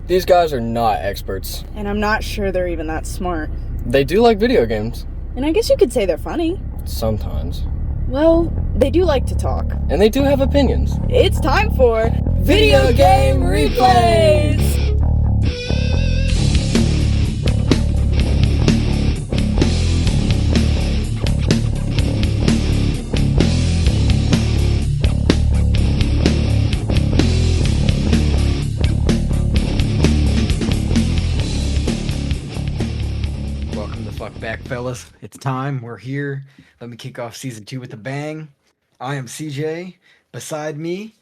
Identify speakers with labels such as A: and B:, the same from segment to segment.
A: These guys are not experts.
B: And I'm not sure they're even that smart.
A: They do like video games.
B: And I guess you could say they're funny.
A: Sometimes.
B: Well, they do like to talk.
A: And they do have opinions.
B: It's time for Video Game Replays!
C: Back, fellas. It's time. We're here. Let me kick off season 2 with a bang. I am CJ. Beside me,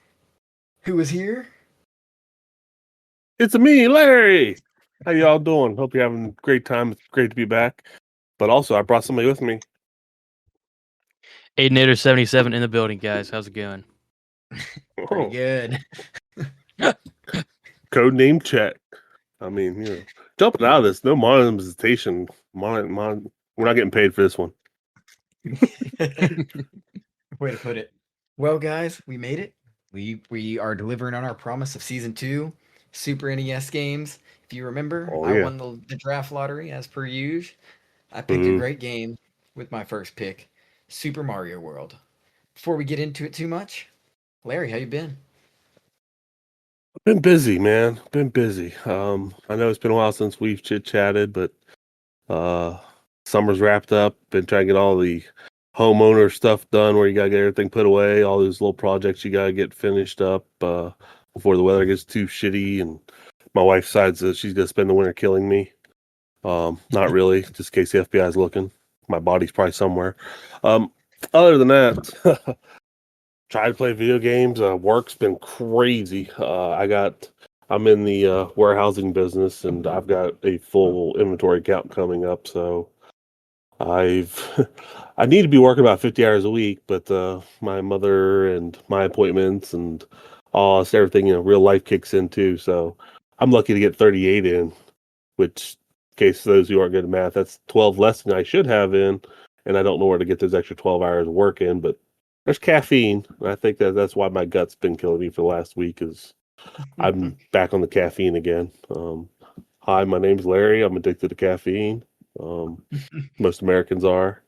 C: who is here?
D: It's me, Larry. How y'all doing? Hope you're having a great time. It's great to be back. But also, I brought somebody with me.
E: Aidinator77 in the building, guys. How's it going?
C: Pretty good.
D: Code name check. I mean, jumping out of this, no monetization. We're not getting paid for this one.
C: Way to put it. Well, guys, we made it. We are delivering on our promise of season 2, Super NES games. If you remember, I won the draft lottery as per usual. I picked a great game with my first pick, Super Mario World. Before we get into it too much, Larry, how you been?
D: Been busy, man. Been busy. I know it's been a while since we've chit-chatted, but summer's wrapped up. Been trying to get all the homeowner stuff done where you gotta get everything put away, all those little projects you gotta get finished up before the weather gets too shitty, and my wife decides that she's gonna spend the winter killing me. Not really, just in case the FBI is looking. My body's probably somewhere. Other than that, try to play video games. Work's been crazy. I'm in the warehousing business, and I've got a full inventory count coming up. So I need to be working about 50 hours a week, but my mother and my appointments and everything, real life kicks in too. So I'm lucky to get 38 in, which, in case those who aren't good at math, that's 12 less than I should have in, and I don't know where to get those extra 12 hours of work in, but there's caffeine. And I think that's why my gut's been killing me for the last week, is I'm back on the caffeine again. Hi, my name's Larry. I'm addicted to caffeine. Most Americans are.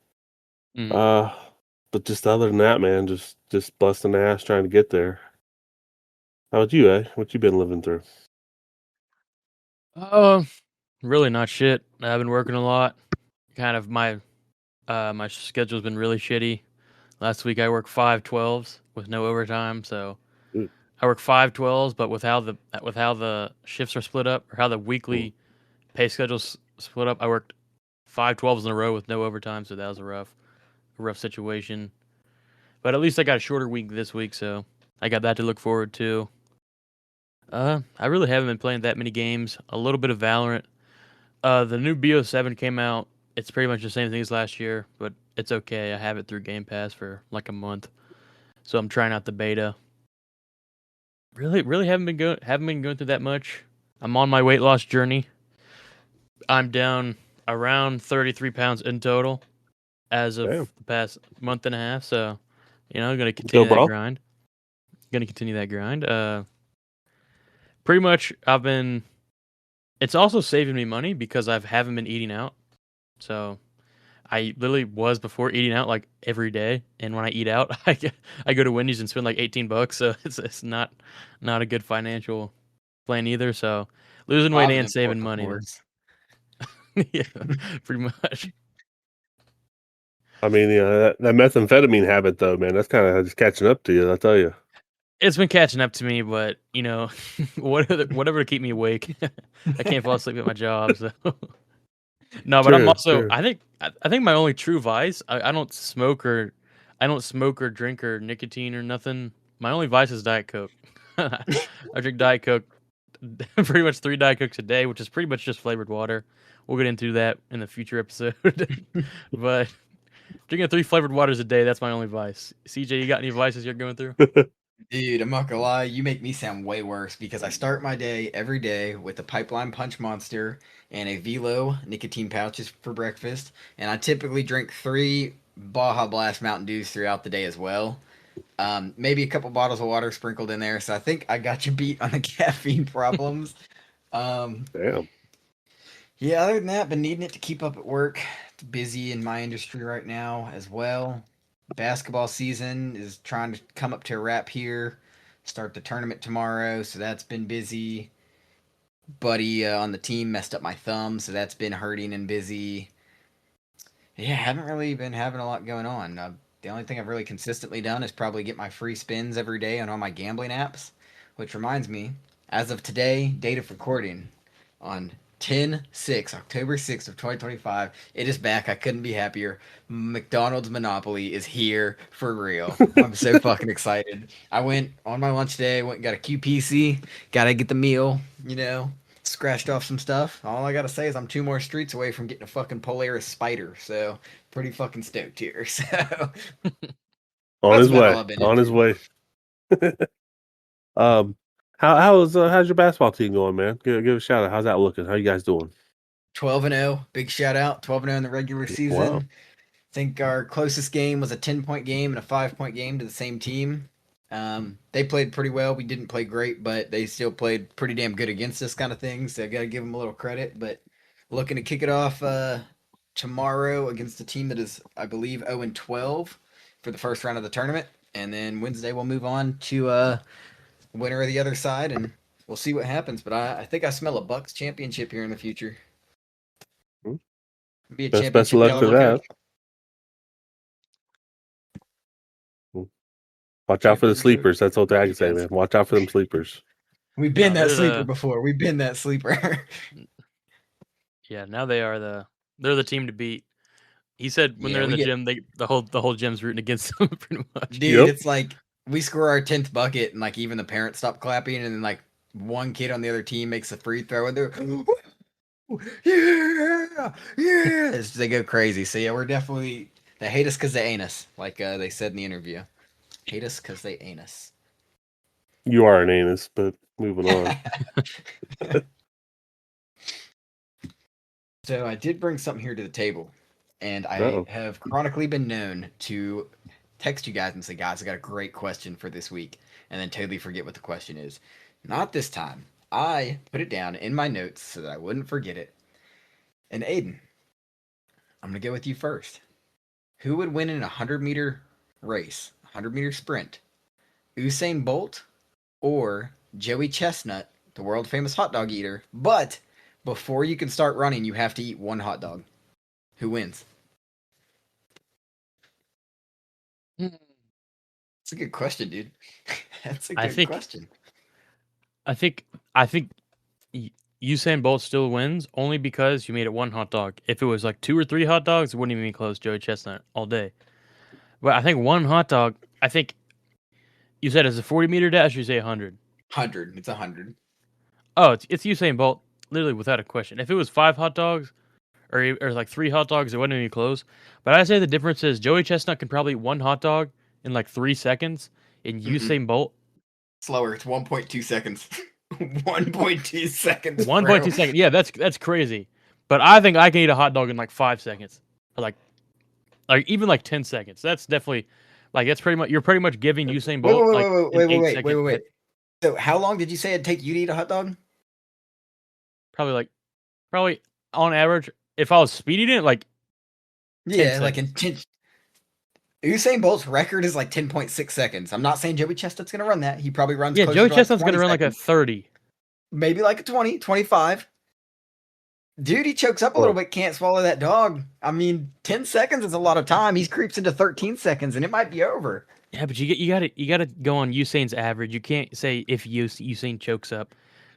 D: But just other than that, man, just busting ass trying to get there. How about you, What you been living through?
E: Really not shit. I've been working a lot. Kind of my schedule's been really shitty. Last week I worked 5 12s with no overtime, so I work 5 12s, but with how the shifts are split up, or how the weekly pay schedule's split up, I worked 5 12s in a row with no overtime, so that was a rough situation. But at least I got a shorter week this week, so I got that to look forward to. I really haven't been playing that many games. A little bit of Valorant. The new BO7 came out. It's pretty much the same thing as last year, but it's okay. I have it through Game Pass for like a month, so I'm trying out the beta. Really haven't been going through that much. I'm on my weight loss journey. I'm down around 33 pounds in total as of the past month and a half. So, I'm gonna continue that grind. Pretty much, it's also saving me money because I haven't been eating out. So I literally was before eating out like every day, and when I eat out, I go to Wendy's and spend like $18. So it's not a good financial plan either. So losing weight and saving money. Yeah, pretty much.
D: I mean, that methamphetamine habit, though, man, that's kind of just catching up to you. I tell you.
E: It's been catching up to me, but whatever to keep me awake. I can't fall asleep at my job, so. No, but I'm also. True. I think my only true vice. I don't smoke or drink or nicotine or nothing. My only vice is Diet Coke. I drink Diet Coke, pretty much 3 Diet Cokes a day, which is pretty much just flavored water. We'll get into that in the future episode. But drinking 3 flavored waters a day, that's my only vice. CJ, you got any vices you're going through?
C: Dude, I'm not gonna lie, you make me sound way worse because I start my day every day with a Pipeline Punch Monster and a Velo nicotine pouches for breakfast, and I typically drink 3 Baja Blast Mountain Dews throughout the day as well. Maybe a couple bottles of water sprinkled in there, so I think I got you beat on the caffeine problems.
D: Damn.
C: Yeah, other than that, been needing it to keep up at work. It's busy in my industry right now as well. Basketball season is trying to come up to a wrap here. Start the tournament tomorrow, so that's been busy. Buddy on the team messed up my thumb, so that's been hurting and busy. Yeah, haven't really been having a lot going on. The only thing I've really consistently done is probably get my free spins every day on all my gambling apps, which reminds me, as of today, date of recording, on 10/6, October 6th of 2025, it is back. I couldn't be happier. McDonald's Monopoly is here for real. I'm so fucking excited. I went on my lunch day, went and got a QPC, gotta get the meal, scratched off some stuff. All I gotta say is I'm 2 more streets away from getting a fucking Polaris Spider, so pretty fucking stoked here. So
D: On his
C: about
D: way.
C: all I've been
D: On his
C: into.
D: way. How's your basketball team going, man? Give a shout out. How's that looking? How you guys doing?
C: 12-0, big shout out. 12-0 in the regular season.
D: Wow.
C: I think our closest game was a 10-point game and a 5-point game to the same team. They played pretty well. We didn't play great, but they still played pretty damn good against us, kind of thing. So I got to give them a little credit. But looking to kick it off tomorrow against a team that is, I believe, 0-12 for the first round of the tournament, and then Wednesday we'll move on to winner of the other side, and we'll see what happens. But I think I smell a Bucks championship here in the future. Be a
D: Best of luck for that. Watch out for the sleepers. That's what I can say, man. Watch out for them sleepers.
C: We've been
E: No,
C: that sleeper before. We've been that sleeper.
E: Yeah, now they're the team to beat. He said when they're in the gym, the whole gym's rooting against them pretty much.
C: Dude, It's like we score our 10th bucket and like even the parents stop clapping, and then like one kid on the other team makes a free throw and they're yeah, they go crazy. So yeah, we're definitely, they hate us because they ain't us, like they said in the interview. Hate us because they ain't us.
D: You are an anus, but moving on.
C: So I did bring something here to the table, and I have chronically been known to text you guys and say, guys, I got a great question for this week, and then totally forget what the question is. Not this time. I put it down in my notes so that I wouldn't forget it. And Aiden, I'm going to go with you first. Who would win in a 100-meter race, 100-meter sprint? Usain Bolt or Joey Chestnut, the world-famous hot dog eater? But before you can start running, you have to eat one hot dog. Who wins? That's a good question, dude. That's a good question.
E: I think Usain Bolt still wins only because you made it one hot dog. If it was like 2 or 3 hot dogs, it wouldn't even be close. Joey Chestnut all day. But I think one hot dog, I think you said it's a 40-meter dash or you say 100?
C: 100. It's 100.
E: Oh, it's Usain Bolt, literally without a question. If it was 5 hot dogs or like 3 hot dogs, it wouldn't even be close. But I say the difference is Joey Chestnut can probably eat one hot dog in like 3 seconds, and Usain Bolt
C: slower. It's 1.2 seconds. 1.2 seconds.
E: 1.2 seconds. Yeah, that's crazy. But I think I can eat a hot dog in like 5 seconds, or like even like 10 seconds. That's definitely that's pretty much, you're pretty much giving Usain Bolt
C: wait. So how long did you say it'd take you to eat a hot dog?
E: Probably on average, if I was speeding it, like
C: 10 seconds. Usain Bolt's record is like 10.6 seconds. I'm not saying Joey Chestnut's going to run that. He probably runs.
E: Yeah, Joey Chestnut's going to run like a 30.
C: Maybe like a 20, 25. Dude, he chokes up a little bit, can't swallow that dog. I mean, 10 seconds is a lot of time. He creeps into 13 seconds and it might be over.
E: Yeah, but you gotta go on Usain's average. You can't say if Usain chokes up.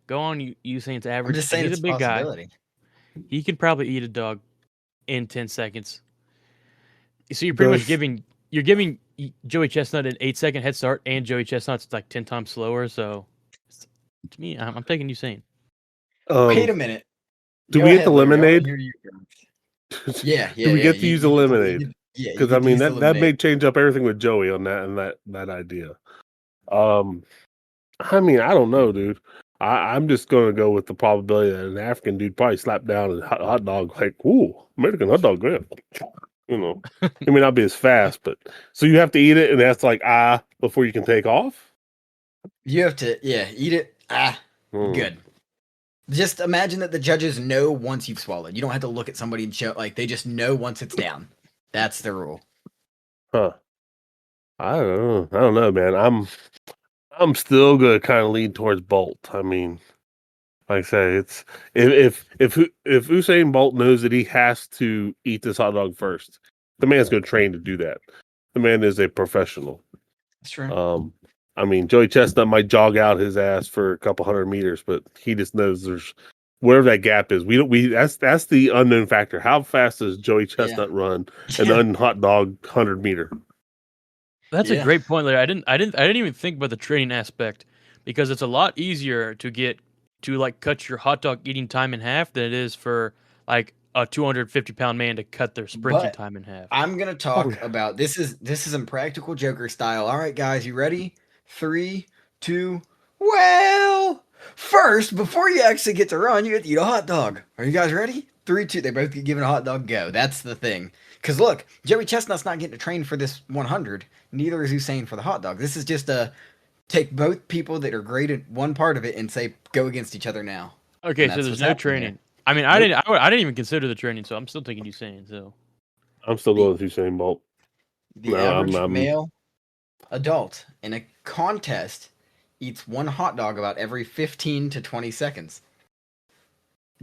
E: Go on Usain's average.
C: I'm just saying,
E: he's a big guy. He could probably eat a dog in 10 seconds. So you're pretty much giving Joey Chestnut an 8-second head start, and Joey Chestnut's like 10 times slower. So to me, I'm taking Usain.
C: Wait a minute.
D: Do we get the lemonade?
C: Yeah.
D: Do we get to use the lemonade?
C: Yeah,
D: because I mean that may change up everything with Joey on that and that idea. I mean, I don't know, dude. I'm just gonna go with the probability that an African dude probably slapped down a hot dog like, ooh, American hot dog, man. You know, it may not be as fast, but so you have to eat it, and that's like before you can take off.
C: You have to, eat it. Good. Just imagine that the judges know once you've swallowed. You don't have to look at somebody and show, like, they just know once it's down. That's the rule.
D: Huh. I don't know, man. I'm still gonna kind of lean towards Bolt. I mean, like I say, it's if Usain Bolt knows that he has to eat this hot dog first, the man's gonna train to do that. The man is a professional.
C: That's true.
D: I mean, Joey Chestnut might jog out his ass for a couple 100 meters, but he just knows there's wherever that gap is. That's the unknown factor. How fast does Joey Chestnut run an unhot dog 100-meter?
E: That's a great point, Larry. I didn't even think about the training aspect, because it's a lot easier to like cut your hot dog eating time in half than it is for like a 250-pound man to cut their sprinting time in half.
C: I'm gonna talk about this is Impractical Joker style. All right, guys, you ready? 3, 2. Well, first, before you actually get to run, you have to eat a hot dog. Are you guys ready? 3, 2. They both get given a hot dog. Go. That's the thing. Because look, Joey Chestnut's not getting to train for this 100. Neither is Usain for the hot dog. This is just a take both people that are great at one part of it and say go against each other now.
E: Okay, so there's no training. I mean, I didn't even consider the training, so I'm still thinking Usain. So
D: I'm still going with Usain Bolt.
C: The average male adult in a contest eats one hot dog about every 15 to 20 seconds.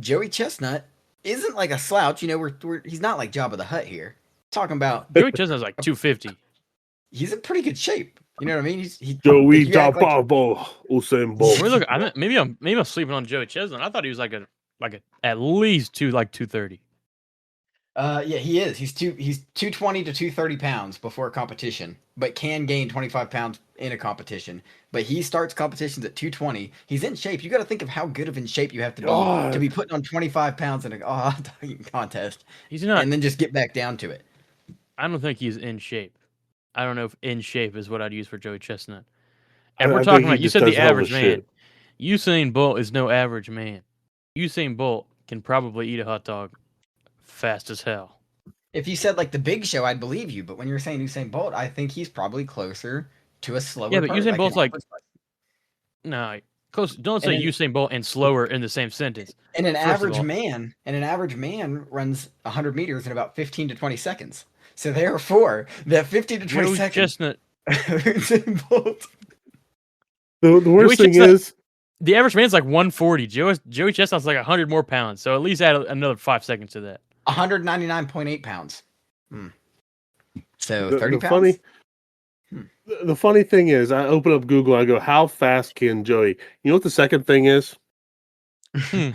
C: Joey Chestnut isn't like a slouch. You know, he's not like Jabba the Hutt here. Talking about
E: Joey Chestnut's like 250.
C: He's in pretty good shape. You know what I mean?
D: Joey Jabba Usain Bolt.
E: Look, maybe I'm sleeping on Joey Chestnut. I thought he was like a at least 230.
C: Yeah, he is. He's 220 to 230 pounds before competition, but can gain 25 pounds in a competition. But he starts competitions at 220. He's in shape. You got to think of how good of in shape you have to be putting on 25 pounds in a hot dog contest.
E: He's not,
C: and then just get back down to it.
E: I don't think he's in shape. I don't know if in shape is what I'd use for Joey Chestnut. And we're talking about, you said the average man. Usain Bolt is no average man. Usain Bolt can probably eat a hot dog fast as hell.
C: If you said like the Big Show, I'd believe you. But when you're saying Usain Bolt, I think he's probably closer to a slower.
E: Yeah, but Usain Bolt's like, no, close. Don't say Usain Bolt and slower in the same sentence.
C: And an average man runs 100 meters in about 15 to 20 seconds. So therefore, that 15 to 20 seconds.
E: Chestnut.
C: Usain Bolt.
D: The worst thing is,
E: the average man's like 140. Joey Chestnut's like 100 more pounds. So at least add another 5 seconds to that.
C: 199.8 pounds. So 30 pounds.
D: The funny thing is, I open up Google, I go, how fast can Joey? You know what the second thing is? Is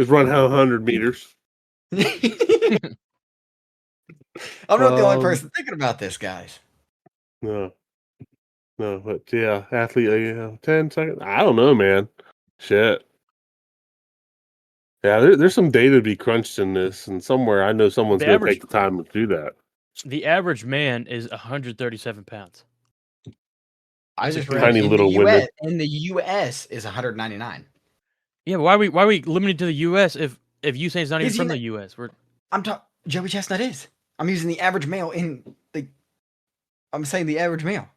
D: run 100 meters.
C: I'm not the only person thinking about this, guys.
D: No, but yeah, athlete, 10 seconds. I don't know, man. Shit. Yeah, there's some data to be crunched in this, and somewhere I know someone's going to take the time to do that.
E: The average man is 137 pounds.
C: I just read
D: tiny little women.
C: In the U.S. is 199.
E: Yeah, why are we limited to the U.S. if Usain's not even from the U.S.?
C: Joey Chestnut is. I'm using the average male I'm saying the average male.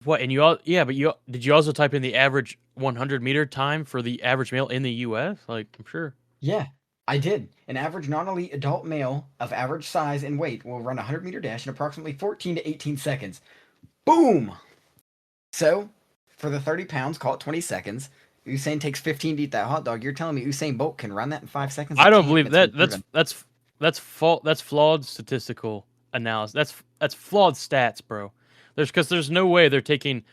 E: What? And you all? Yeah, but did you also type in the average 100-meter time for the average male in the U.S.? Like, I'm sure.
C: Yeah, I did. An average non-elite adult male of average size and weight will run a 100-meter dash in approximately 14 to 18 seconds. Boom! So, for the 30 pounds, call it 20 seconds. Usain takes 15 to eat that hot dog. You're telling me Usain Bolt can run that in 5 seconds?
E: I don't believe that. That's flawed statistical analysis. That's flawed stats, bro. There's no way they're taking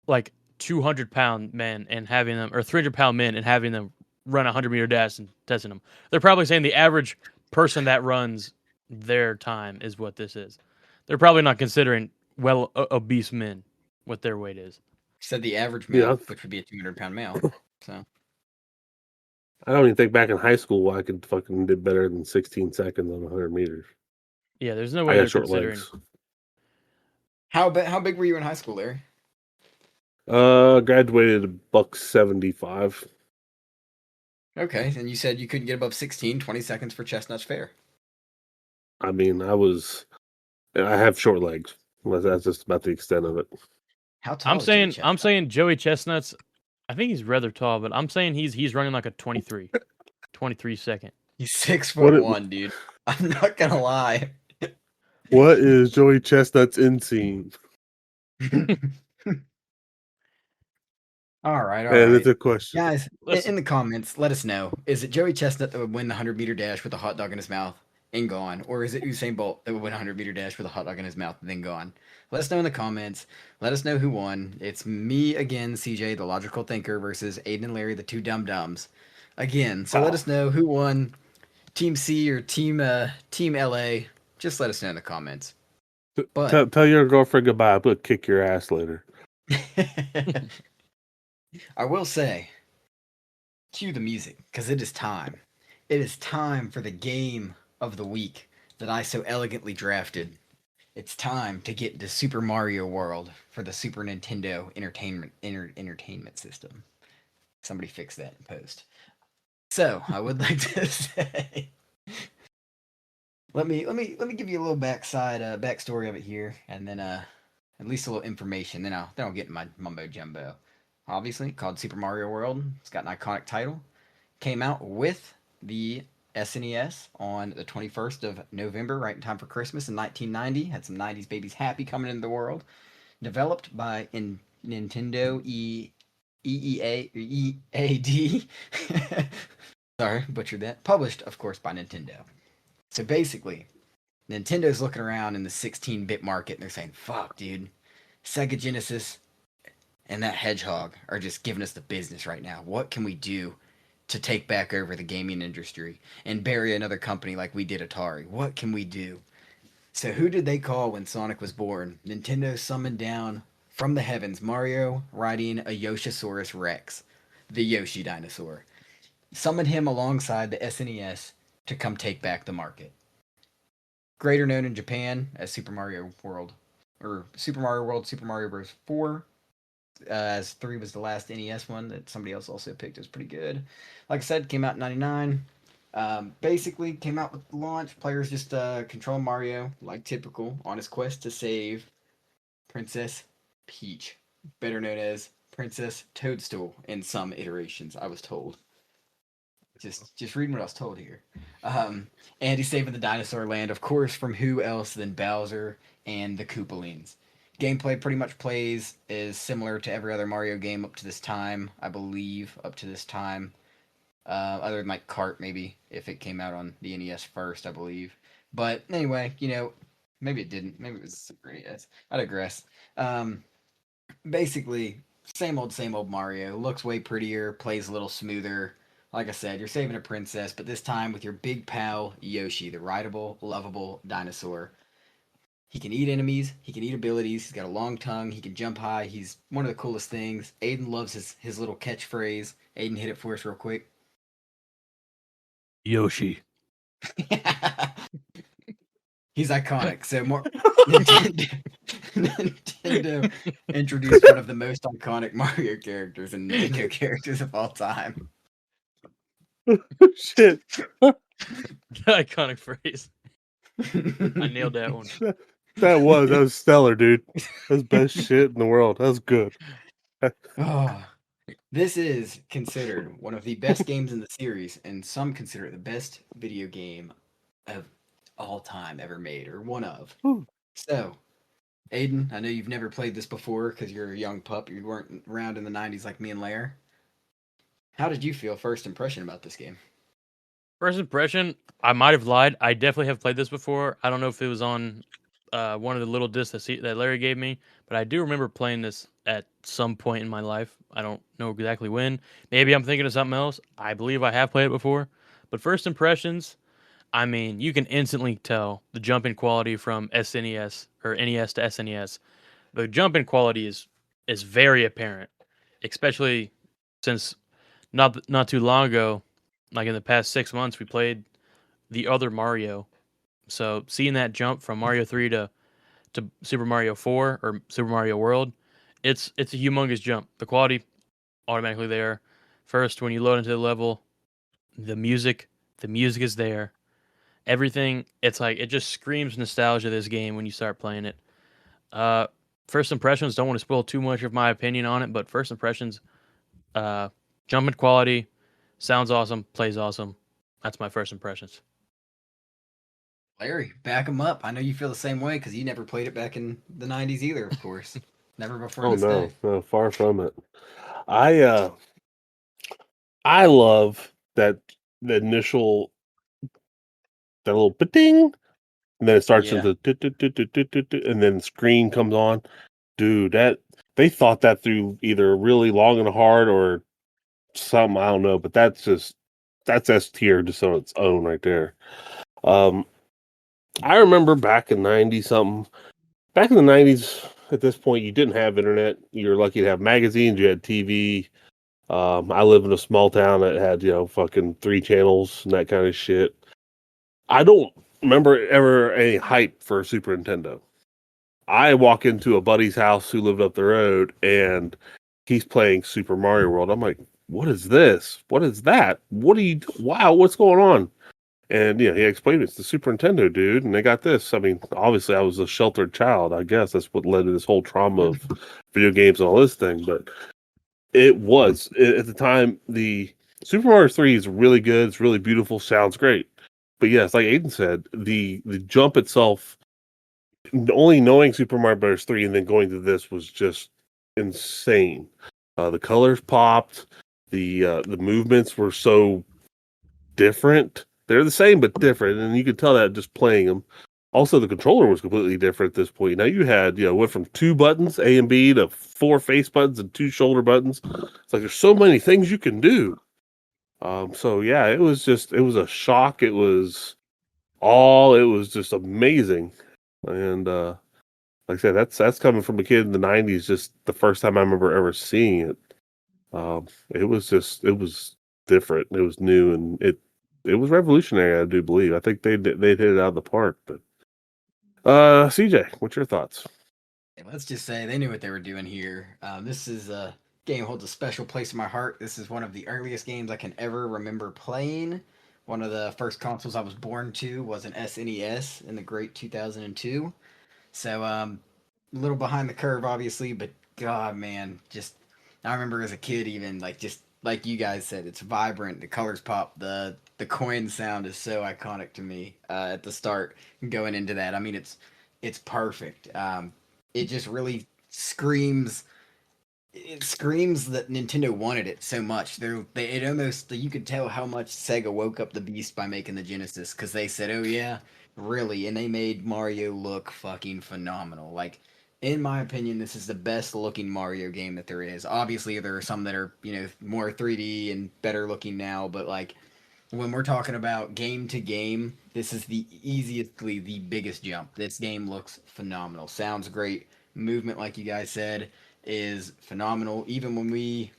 E: like 200-pound men and having them, or 300-pound men and having them run a 100-meter dash and testing them. They're probably saying the average person that runs their time is what this is. They're probably not considering obese men what their weight is.
C: Said the average male, which would be a 200-pound male. So
D: I don't even think back in high school I could fucking did better than 16 seconds on 100 meters.
E: Yeah, there's no way they're considering.
D: Legs.
C: How big were you in high school, Larry?
D: Graduated $175.
C: Okay, and you said you couldn't get above 20 seconds for Chestnut's Fair.
D: I mean, I have short legs. That's just about the extent of it.
C: How tall?
E: I'm saying Joey Chestnut's I think he's rather tall, but I'm saying he's running like a 23 second.
C: He's 6
D: What
C: foot
D: it-
C: 1, dude. I'm not gonna lie.
D: What is Joey Chestnut's inseam?
C: All right, all
D: And
C: right.
D: it's a question.
C: Guys,
E: Listen.
C: in the comments, let us know. Is it Joey Chestnut that would win the 100-meter dash with a hot dog in his mouth and gone? Or is it Usain Bolt that would win a 100-meter dash with a hot dog in his mouth and then gone? Let us know in the comments. Let us know who won. It's me again, CJ, the logical thinker, versus Aiden and Larry, the two dum-dums. Again, so let us know who won, Team C or Team LA. Just let us know in the comments. But
D: Tell your girlfriend goodbye. I'm gonna kick your ass later.
C: I will say, cue the music, because it is time. It is time for the game of the week that I so elegantly drafted. It's time to get into Super Mario World for the Super Nintendo Entertainment System. Somebody fix that in post. So I would like to say, let me give you a little backstory of it here, and then at least a little information. Then I'll get in my mumbo jumbo. Obviously, called Super Mario World. It's got an iconic title. Came out with the SNES on the 21st of November, right in time for Christmas in 1990. Had some 90s babies happy coming into the world. Developed by Nintendo EAD. Sorry, butchered that. Published, of course, by Nintendo. So basically, Nintendo's looking around in the 16-bit market and they're saying, fuck, dude. Sega Genesis and that Hedgehog are just giving us the business right now. What can we do to take back over the gaming industry and bury another company like we did Atari? What can we do? So who did they call when Sonic was born? Nintendo summoned down from the heavens Mario riding a Yoshisaurus Rex, the Yoshi dinosaur. Summoned him alongside the SNES to come take back the market. Greater known in Japan as Super Mario World, Super Mario Bros. 4, as 3 was the last NES one that somebody else also picked. It was pretty good. Like I said, came out in 99. Basically, came out with the launch. Players just control Mario, like typical, on his quest to save Princess Peach, better known as Princess Toadstool in some iterations, I was told. Just reading what I was told here. And he's saving the dinosaur land, of course, from who else than Bowser and the Koopalings. Gameplay pretty much is similar to every other Mario game up to this time, I believe, other than like Kart, maybe, if it came out on the NES first, I believe. But anyway, maybe it didn't. Maybe it was Super NES. I digress. Basically, same old Mario. Looks way prettier, plays a little smoother. Like I said, you're saving a princess, but this time with your big pal, Yoshi, the rideable, lovable dinosaur. He can eat enemies, he can eat abilities, he's got a long tongue, he can jump high, he's one of the coolest things. Aiden loves his little catchphrase. Aiden, hit it for us real quick.
E: Yoshi.
C: He's iconic. So more Nintendo introduced one of the most iconic Mario characters and Nintendo characters of all time.
D: Shit.
E: Iconic phrase. I nailed that one.
D: That was stellar, dude. That's best shit in the world. That was good.
C: Oh, this is considered one of the best games in the series, and some consider it the best video game of all time ever made, or one of. So, Aiden, I know you've never played this before because you're a young pup. You weren't around in the 90s like me and Lair. How did you feel first impression about this game?
E: First impression, I might have lied. I definitely have played this before. I don't know if it was on one of the little discs that Larry gave me, but I do remember playing this at some point in my life. I don't know exactly when. Maybe I'm thinking of something else. I believe I have played it before. But first impressions, I mean, you can instantly tell the jump in quality from SNES or NES to SNES. The jump in quality is very apparent, especially since not too long ago, like in the past 6 months, we played the other Mario. So seeing that jump from Mario 3 to Super Mario 4 or Super Mario World, it's a humongous jump. The quality automatically there. First, when you load into the level, the music is there. Everything, it's like it just screams nostalgia, this game, when you start playing it. First impressions, don't want to spoil too much of my opinion on it, but first impressions, Jump in quality, sounds awesome, plays awesome. That's my first impressions.
C: Larry, back him up. I know you feel the same way because you never played it back in the '90s either. Of course, never before
D: Oh
C: this day.
D: no, far from it. I love that the initial that little ding, and then it starts
C: Yeah.
D: into and then the screen comes on. Dude, that they thought that through either really long and hard or something, I don't know, but that's S tier just on its own right there. I remember back in 90 something. Back in the 90s, at this point, you didn't have internet. You were lucky to have magazines, you had TV. I live in a small town that had, fucking 3 channels and that kind of shit. I don't remember ever any hype for a Super Nintendo. I walk into a buddy's house who lived up the road and he's playing Super Mario World. I'm like, what is this? What is that? What are you Wow, what's going on? And he explained it's the Super Nintendo, dude, and they got this. I mean, obviously I was a sheltered child. I guess that's what led to this whole trauma of video games and all this thing, but it was at the time. The Super Mario 3 is really good. It's really beautiful. Sounds great. But yes, like Aiden said, the jump itself, only knowing Super Mario Bros. 3 and then going to this was just insane. The colors popped. The movements were so different. They're the same but different, and you could tell that just playing them. Also, the controller was completely different at this point. Now you had, went from 2 buttons, A and B, to 4 face buttons and 2 shoulder buttons. It's like there's so many things you can do. So yeah, it was a shock. It was just amazing. And like I said, that's coming from a kid in the '90s. Just the first time I remember ever seeing it. It was different. It was new, and it was revolutionary. I do believe. I think they hit it out of the park. But CJ, what's your thoughts?
C: Let's just say they knew what they were doing here. This is a game holds a special place in my heart. This is one of the earliest games I can ever remember playing. One of the first consoles I was born to was an SNES in the great 2002. So, a little behind the curve, obviously, but God, man, just I remember as a kid, even like just like you guys said, it's vibrant. The colors pop. The coin sound is so iconic to me at the start. Going into that, I mean, it's perfect. It just really screams. It screams that Nintendo wanted it so much. It almost you could tell how much Sega woke up the beast by making the Genesis because they said, "Oh yeah, really," and they made Mario look fucking phenomenal. Like, in my opinion, this is the best looking Mario game that there is. Obviously, there are some that are more 3D and better looking now, but like when we're talking about game to game, this is the biggest jump. This game looks phenomenal. Sounds great. Movement, like you guys said, is phenomenal. Even when we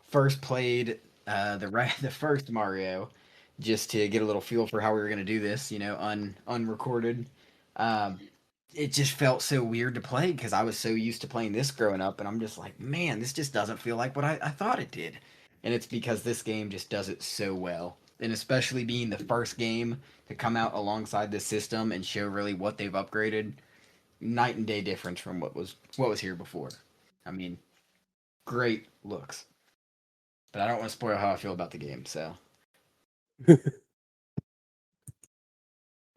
C: first played the first Mario, just to get a little feel for how we were gonna do this, unrecorded. Um, it just felt so weird to play because I was so used to playing this growing up, and I'm just like, man, this just doesn't feel like what I thought it did. And it's because this game just does it so well. And especially being the first game to come out alongside this system and show really what they've upgraded, night and day difference from what was here before. I mean, great looks. But I don't want to spoil how I feel about the game, so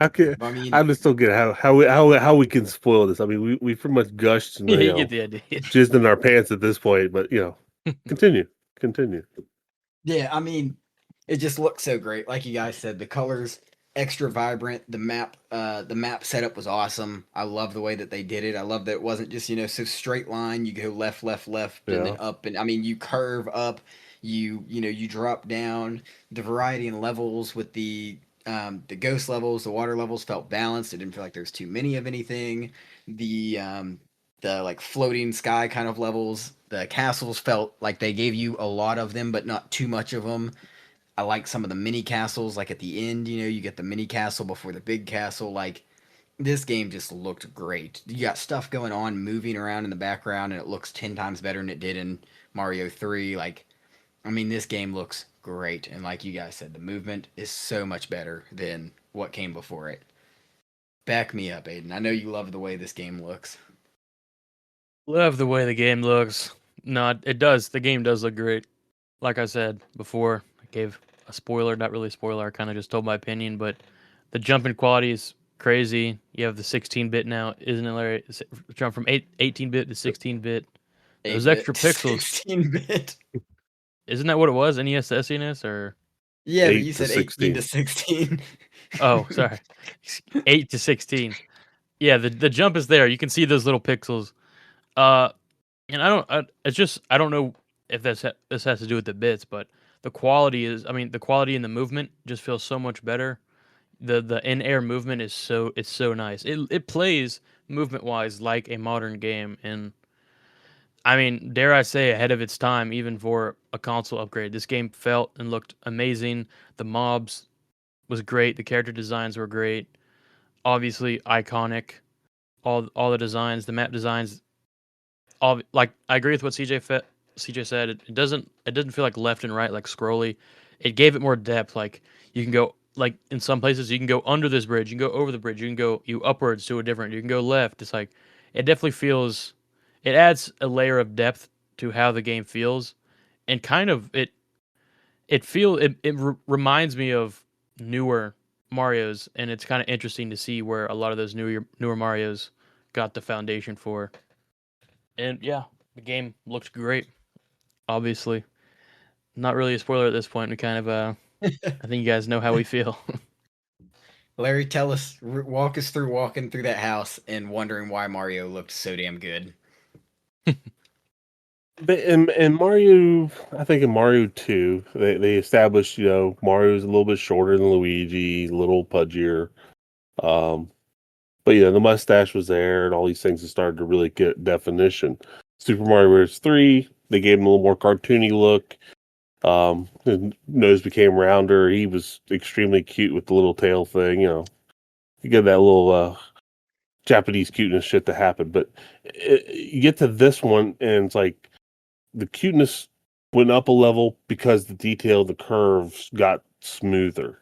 D: Okay,
C: I mean,
D: I just don't get how we can spoil this. I mean, we pretty much gushed and
E: You get the idea.
D: jizzed in our pants at this point. But continue.
C: yeah, I mean, it just looks so great. Like you guys said, the colors extra vibrant. The map setup was awesome. I love the way that they did it. I love that it wasn't just so straight line. You go left, left, left, and
D: Yeah.
C: then up. And I mean, you curve up. You drop down. The variety in levels with the ghost levels, the water levels felt balanced. It didn't feel like there's too many of anything. The like floating sky kind of levels, the castles felt like they gave you a lot of them, but not too much of them. I like some of the mini castles, like at the end, you get the mini castle before the big castle. Like, this game just looked great. You got stuff going on, moving around in the background, and it looks 10 times better than it did in Mario 3. Like, I mean, this game looks great. And like you guys said, the movement is so much better than what came before it. Back me up, Aiden. I know you love the way this game looks.
E: Love the way the game looks. No, it does. The game does look great. like I said before, I gave a spoiler, not really a spoiler. I kind of just told my opinion, but the jump in quality is crazy. You have the 16-bit now, isn't it, Larry? Jump from 18-bit to 16-bit. Those
C: 8-bit
E: extra
C: to
E: pixels,
C: 16-bit.
E: isn't that what it was? NES to SNES or?
C: Yeah, but
D: 8
C: you
D: to
C: said 18 to
D: 16.
C: 16.
E: Oh, sorry, 8 to 16. Yeah, the jump is there. You can see those little pixels. Uh, and I don't know if this has to do with the bits, but the quality is. I mean, the quality in the movement just feels so much better. The in air movement is it's so nice. It plays movement wise like a modern game, and I mean, dare I say, ahead of its time, even for a console upgrade. This game felt and looked amazing. The mobs was great. The character designs were great. Obviously iconic. All the designs, the map designs. All like I agree with what CJ said. It doesn't feel like left and right like scrolly. It gave it more depth. Like you can go like in some places you can go under this bridge, you can go over the bridge, you can go upwards to a different. You can go left. It's like it definitely feels. It adds a layer of depth to how the game feels, and kind of it reminds me of newer Mario's, and it's kind of interesting to see where a lot of those newer Mario's got the foundation for. And yeah, the game looked great. Obviously, not really a spoiler at this point. We kind of I think you guys know how we feel.
C: Larry, tell us, walk us through walking through that house and wondering why Mario looked so damn good.
D: But in Mario, I think in Mario 2, they established, Mario's a little bit shorter than Luigi, a little pudgier. But the mustache was there and all these things that started to really get definition. Super Mario Bros. 3, they gave him a little more cartoony look. His nose became rounder. He was extremely cute with the little tail thing, You get that little Japanese cuteness shit to happen. But you get to this one and it's like the cuteness went up a level because the detail of the curves got smoother.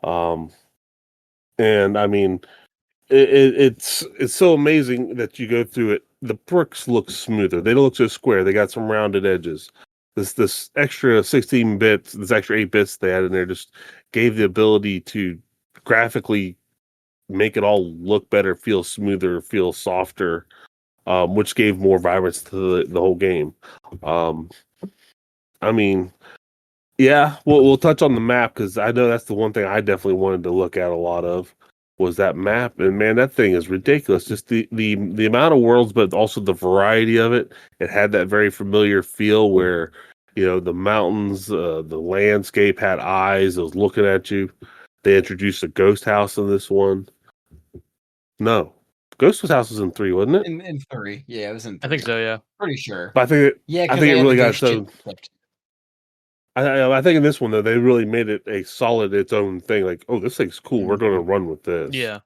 D: And I mean, it's so amazing that you go through it. The bricks look smoother. They don't look so square. They got some rounded edges. This extra 16 bits, this extra 8 bits they had in there just gave the ability to graphically make it all look better, feel smoother, feel softer, which gave more vibrance to the whole game. I mean, yeah, we'll touch on the map because I know that's the one thing I definitely wanted to look at a lot of was that map. And man, that thing is ridiculous. Just the amount of worlds, but also the variety of it. It had that very familiar feel where, the mountains, the landscape had eyes. It was looking at you. They introduced a ghost house in this one. No, Ghost House was in 3, wasn't it?
C: In 3, yeah, it was in 3.
E: I think so, yeah.
C: Pretty sure.
D: But I think
C: Yeah,
D: I think it really got its own.
C: Clipped.
D: I think in this one though, they really made it a solid its own thing. Like, oh, this thing's cool. We're going to run with this.
E: Yeah.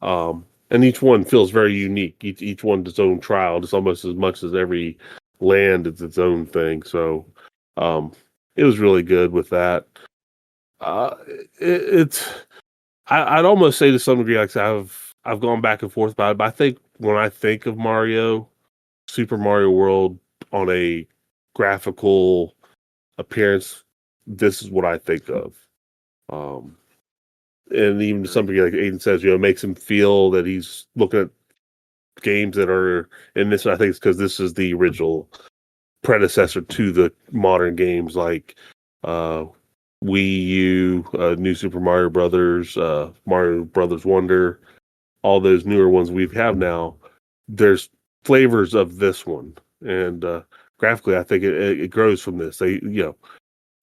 D: And each one feels very unique. Each one's its own trial, just almost as much as every land is its own thing. So, it was really good with that. I'd almost say to some degree, like I've gone back and forth about it, but I think when I think of Mario, Super Mario World on a graphical appearance, this is what I think of. And even to some degree, like Aiden says, it makes him feel that he's looking at games that are in this. I think it's because this is the original predecessor to the modern games like Wii U, New Super Mario Brothers, Mario Brothers Wonder, all those newer ones we have now. There's flavors of this one, and graphically, I think it grows from this. We're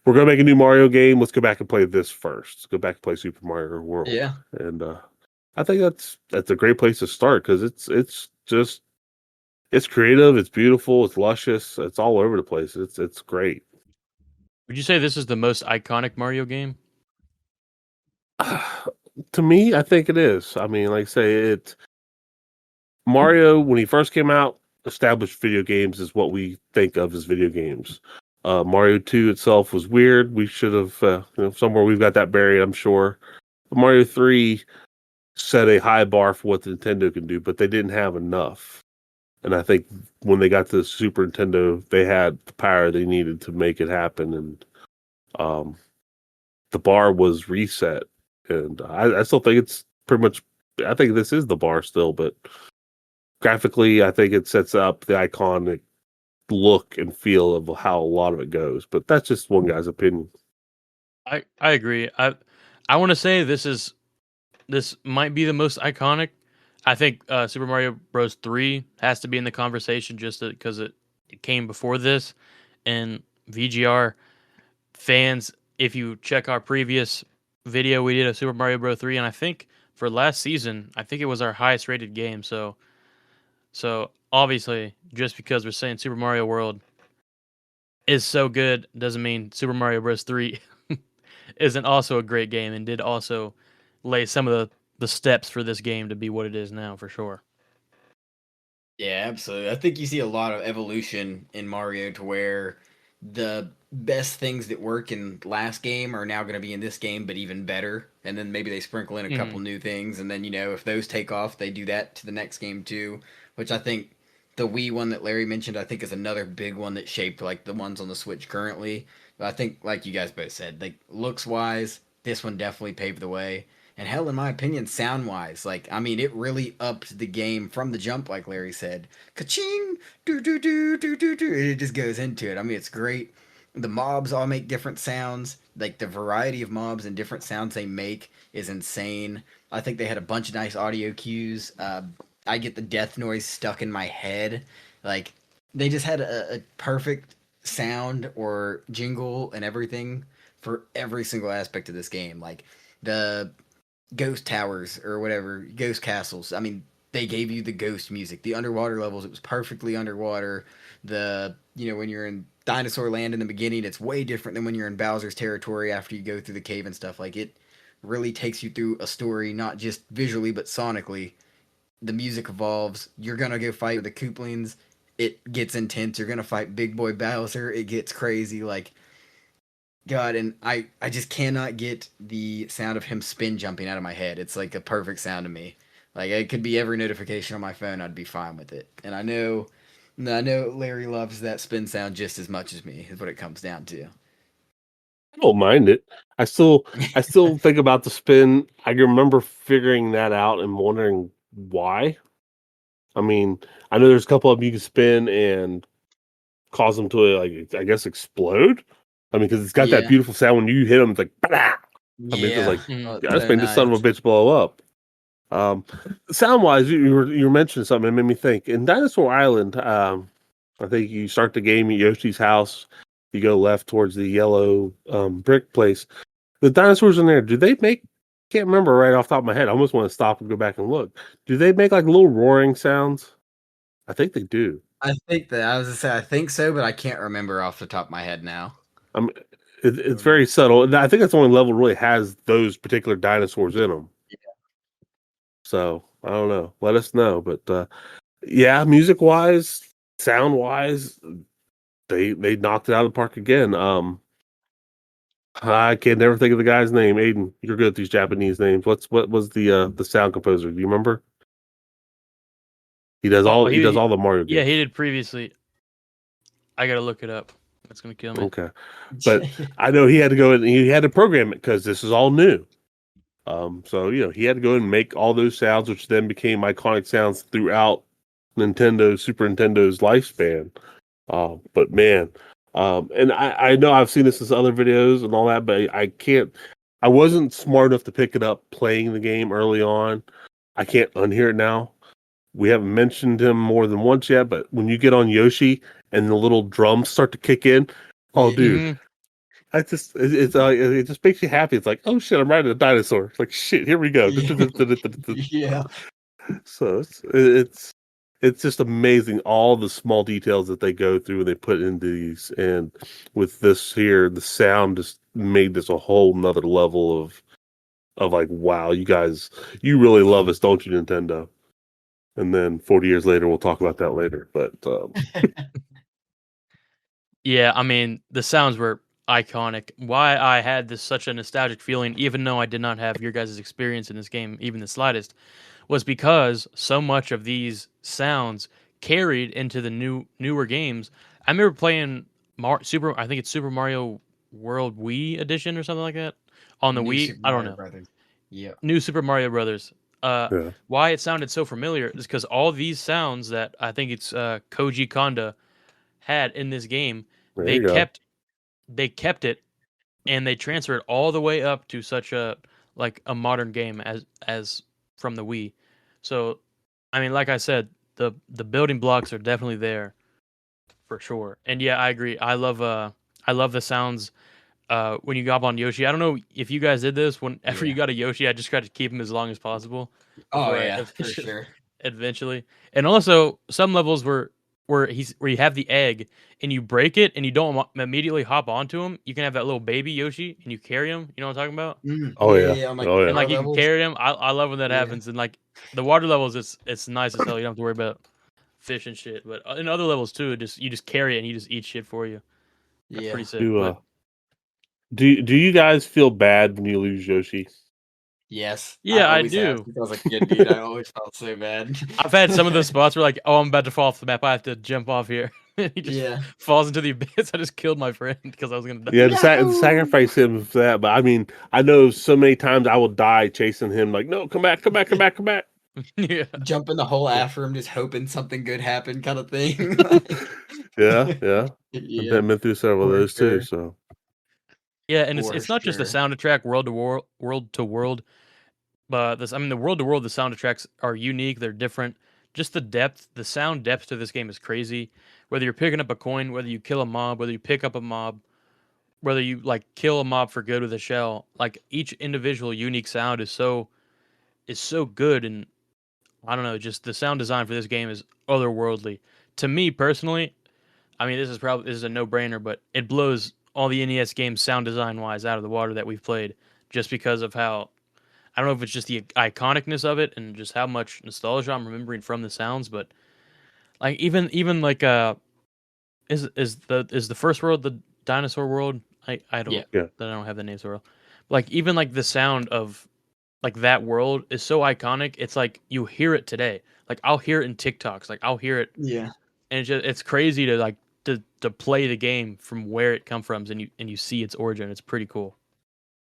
D: gonna make a new Mario game. Let's go back and play this first. Let's go back and play Super Mario World.
C: Yeah,
D: and I think that's a great place to start because it's creative, it's beautiful, it's luscious, it's all over the place. It's great.
E: Would you say this is the most iconic Mario game?
D: To me, I think it is. I mean, like I say, Mario when he first came out established video games is what we think of as video games. Mario 2 itself was weird. We should have, somewhere we've got that buried, I'm sure. But Mario 3 set a high bar for what Nintendo can do, but they didn't have enough. And I think when they got to the Super Nintendo, they had the power they needed to make it happen, and the bar was reset. And I still think it's pretty much. I think this is the bar still, but graphically, I think it sets up the iconic look and feel of how a lot of it goes. But that's just one guy's opinion.
E: I agree. I want to say this might be the most iconic. I think Super Mario Bros. 3 has to be in the conversation just because it came before this. And VGR fans, if you check our previous video we did of Super Mario Bros. 3, and I think for last season, I think it was our highest rated game. So obviously, just because we're saying Super Mario World is so good doesn't mean Super Mario Bros. 3 isn't also a great game and did also lay some of the steps for this game to be what it is now, for sure.
C: Yeah, absolutely. I think you see a lot of evolution in Mario to where the best things that work in last game are now going to be in this game, but even better. And then maybe they sprinkle in a couple new things, and then if those take off, they do that to the next game too. Which I think the Wii one that Larry mentioned, I think is another big one that shaped like the ones on the Switch currently. But I think, like you guys both said, like looks wise, this one definitely paved the way. And hell, in my opinion, sound wise, it really upped the game from the jump, like Larry said. Ka-ching! Do do do do do do. It just goes into it. It's great. The mobs all make different sounds. Like the variety of mobs and different sounds they make is insane. I think they had a bunch of nice audio cues. I get the death noise stuck in my head. Like they just had a perfect sound or jingle and everything for every single aspect of this game. Like the ghost towers or whatever, ghost castles. They gave you the ghost music. The underwater levels, it was perfectly underwater. When you're in Dinosaur Land in the beginning, it's way different than when you're in Bowser's territory after you go through the cave and stuff. Like it really takes you through a story, not just visually but sonically. The music evolves. You're gonna go fight with the Kooplings. It gets intense. You're gonna fight Big Boy Bowser. It gets crazy. Like God, and I just cannot get the sound of him spin jumping out of my head. It's like a perfect sound to me. Like it could be every notification on my phone, I'd be fine with it. And I know Larry loves that spin sound just as much as me, is what it comes down to.
D: I don't mind it. I still think about the spin. I remember figuring that out and wondering why. I know there's a couple of them you can spin and cause them to I guess explode. Because it's got that beautiful sound when you hit them. It's like, bah! It's just like, let's make this son of a bitch blow up. Sound wise, you were mentioning something. It made me think. In Dinosaur Island, I think you start the game at Yoshi's house. You go left towards the yellow brick place. The dinosaurs in there, do they make? Can't remember right off the top of my head. I almost want to stop and go back and look. Do they make like little roaring sounds? I think they do.
C: I think that I was gonna say I think so, but I can't remember off the top of my head now.
D: It's very subtle, and I think that's the only level really has those particular dinosaurs in them.
C: Yeah.
D: So I don't know. Let us know, but yeah, music wise, sound wise, they knocked it out of the park again. I can never think of the guy's name. Aiden, you're good at these Japanese names. What was the sound composer? Do you remember? He does all the Mario games.
E: Yeah, he did previously. I gotta look it up. That's gonna kill me.
D: Okay, but I know he had to go and he had to program it because this is all new. So he had to go and make all those sounds, which then became iconic sounds throughout Super Nintendo's lifespan. But man, and I know I've seen this in other videos and all that, but I wasn't smart enough to pick it up playing the game early on. I can't unhear it now. We haven't mentioned him more than once yet, but when you get on Yoshi and the little drums start to kick in, oh dude, it just makes you happy. It's like, oh shit, I'm riding a dinosaur. It's like shit, here we go.
C: Yeah.
D: So it's just amazing all the small details that they go through and they put into these. And with this here, the sound just made this a whole nother level of like, wow, you guys, you really love us, don't you, Nintendo? And then 40 years later, we'll talk about that later. But
E: yeah, the sounds were iconic. Why I had such a nostalgic feeling, even though I did not have your guys' experience in this game, even the slightest, was because so much of these sounds carried into the newer games. I remember playing I think it's Super Mario World Wii edition or something like that on the
C: New
E: Wii.
C: Super
E: I don't
C: Mario
E: know.
C: Brothers. Yeah.
E: New Super Mario Brothers.
D: Yeah.
E: Why it sounded so familiar is because all these sounds that I think it's Koji Kondo had in this game,
D: There
E: they
D: you go.
E: kept it, and they transferred all the way up to such a modern game as from the Wii. So, I mean, like I said, the building blocks are definitely there for sure. And yeah, I agree. I love the sounds when you hop on Yoshi. I don't know if you guys did this. Whenever you
C: Yeah.
E: got a Yoshi, I just tried to keep him as long as possible
C: Oh
E: before I
C: yeah, for sure.
E: eventually. And also some levels where you have the egg and you break it and you don't immediately hop onto him. You can have that little baby Yoshi and you carry him. You know what I'm talking about?
D: Oh
C: Yeah,
D: yeah.
C: yeah. On like
D: Oh
C: the
D: yeah.
E: And
C: water
E: like you can
C: levels.
E: carry him. I love when that
C: Yeah.
E: happens. And like the water levels, it's nice as hell. You don't have to worry about fish and shit. But in other levels too, you just carry it and he just eats shit for you. That's
C: Yeah.
E: pretty sick.
D: Do
E: But
D: do you guys feel bad when you lose Yoshi?
C: Yes.
E: yeah, I
C: always have
E: do.
C: since I was a kid, dude. I always felt so bad.
E: I've had some of those spots where like, oh, I'm about to fall off the map. I have to jump off here. He just
C: Yeah.
E: falls into the abyss. I just killed my friend because I was gonna die.
D: Yeah, to
C: Yahoo!
D: sacrifice him for that. But I mean, I know so many times I will die chasing him. Like, no, come back, come back, come back, come back.
E: Yeah.
C: Jump in the hole after him, just hoping something good happened, kind of thing.
D: Yeah, yeah. I've
C: Yeah,
D: been through several of
C: for
D: those too.
C: sure.
D: So
E: Yeah, and
C: For
E: it's not just the
C: sure.
E: soundtrack world to world, but this I mean the world to world the soundtracks are unique, they're different. Just the sound depth to this game is crazy. Whether you're picking up a coin, whether you kill a mob, whether you pick up a mob, whether you like kill a mob for good with a shell, like each individual unique sound is so good. And I don't know, just the sound design for this game is otherworldly. To me personally, I mean, this is a no-brainer, but it blows all the NES games sound design-wise out of the water that we've played, just because of how I don't know if it's just the iconicness of it and just how much nostalgia I'm remembering from the sounds, but like even like is the first world the dinosaur world? I don't
C: Yeah.
D: Yeah.
E: I don't have the names for it. Like even like the sound of like that world is so iconic. It's like you hear it today. Like I'll hear it in TikToks. Like I'll hear it
C: Yeah.
E: and it's crazy to like to play the game from where it comes from and you see its origin. It's pretty cool.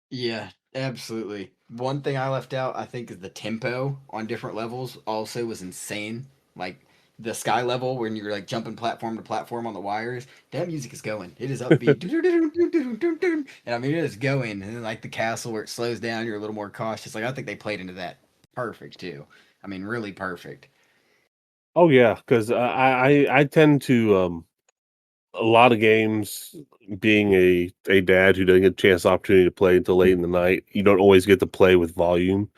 C: Yeah, absolutely. One thing I left out, I think, is the tempo on different levels also was insane. Like the sky level when you're like jumping platform to platform on the wires, that music is going. It is upbeat. And I mean it is going. And then like the castle where it slows down, you're a little more cautious. Like I think they played into that perfect too. I mean, really perfect.
D: oh yeah, because I tend to a lot of games being a dad who doesn't get a chance opportunity to play until late in the night. You don't always get to play with volume.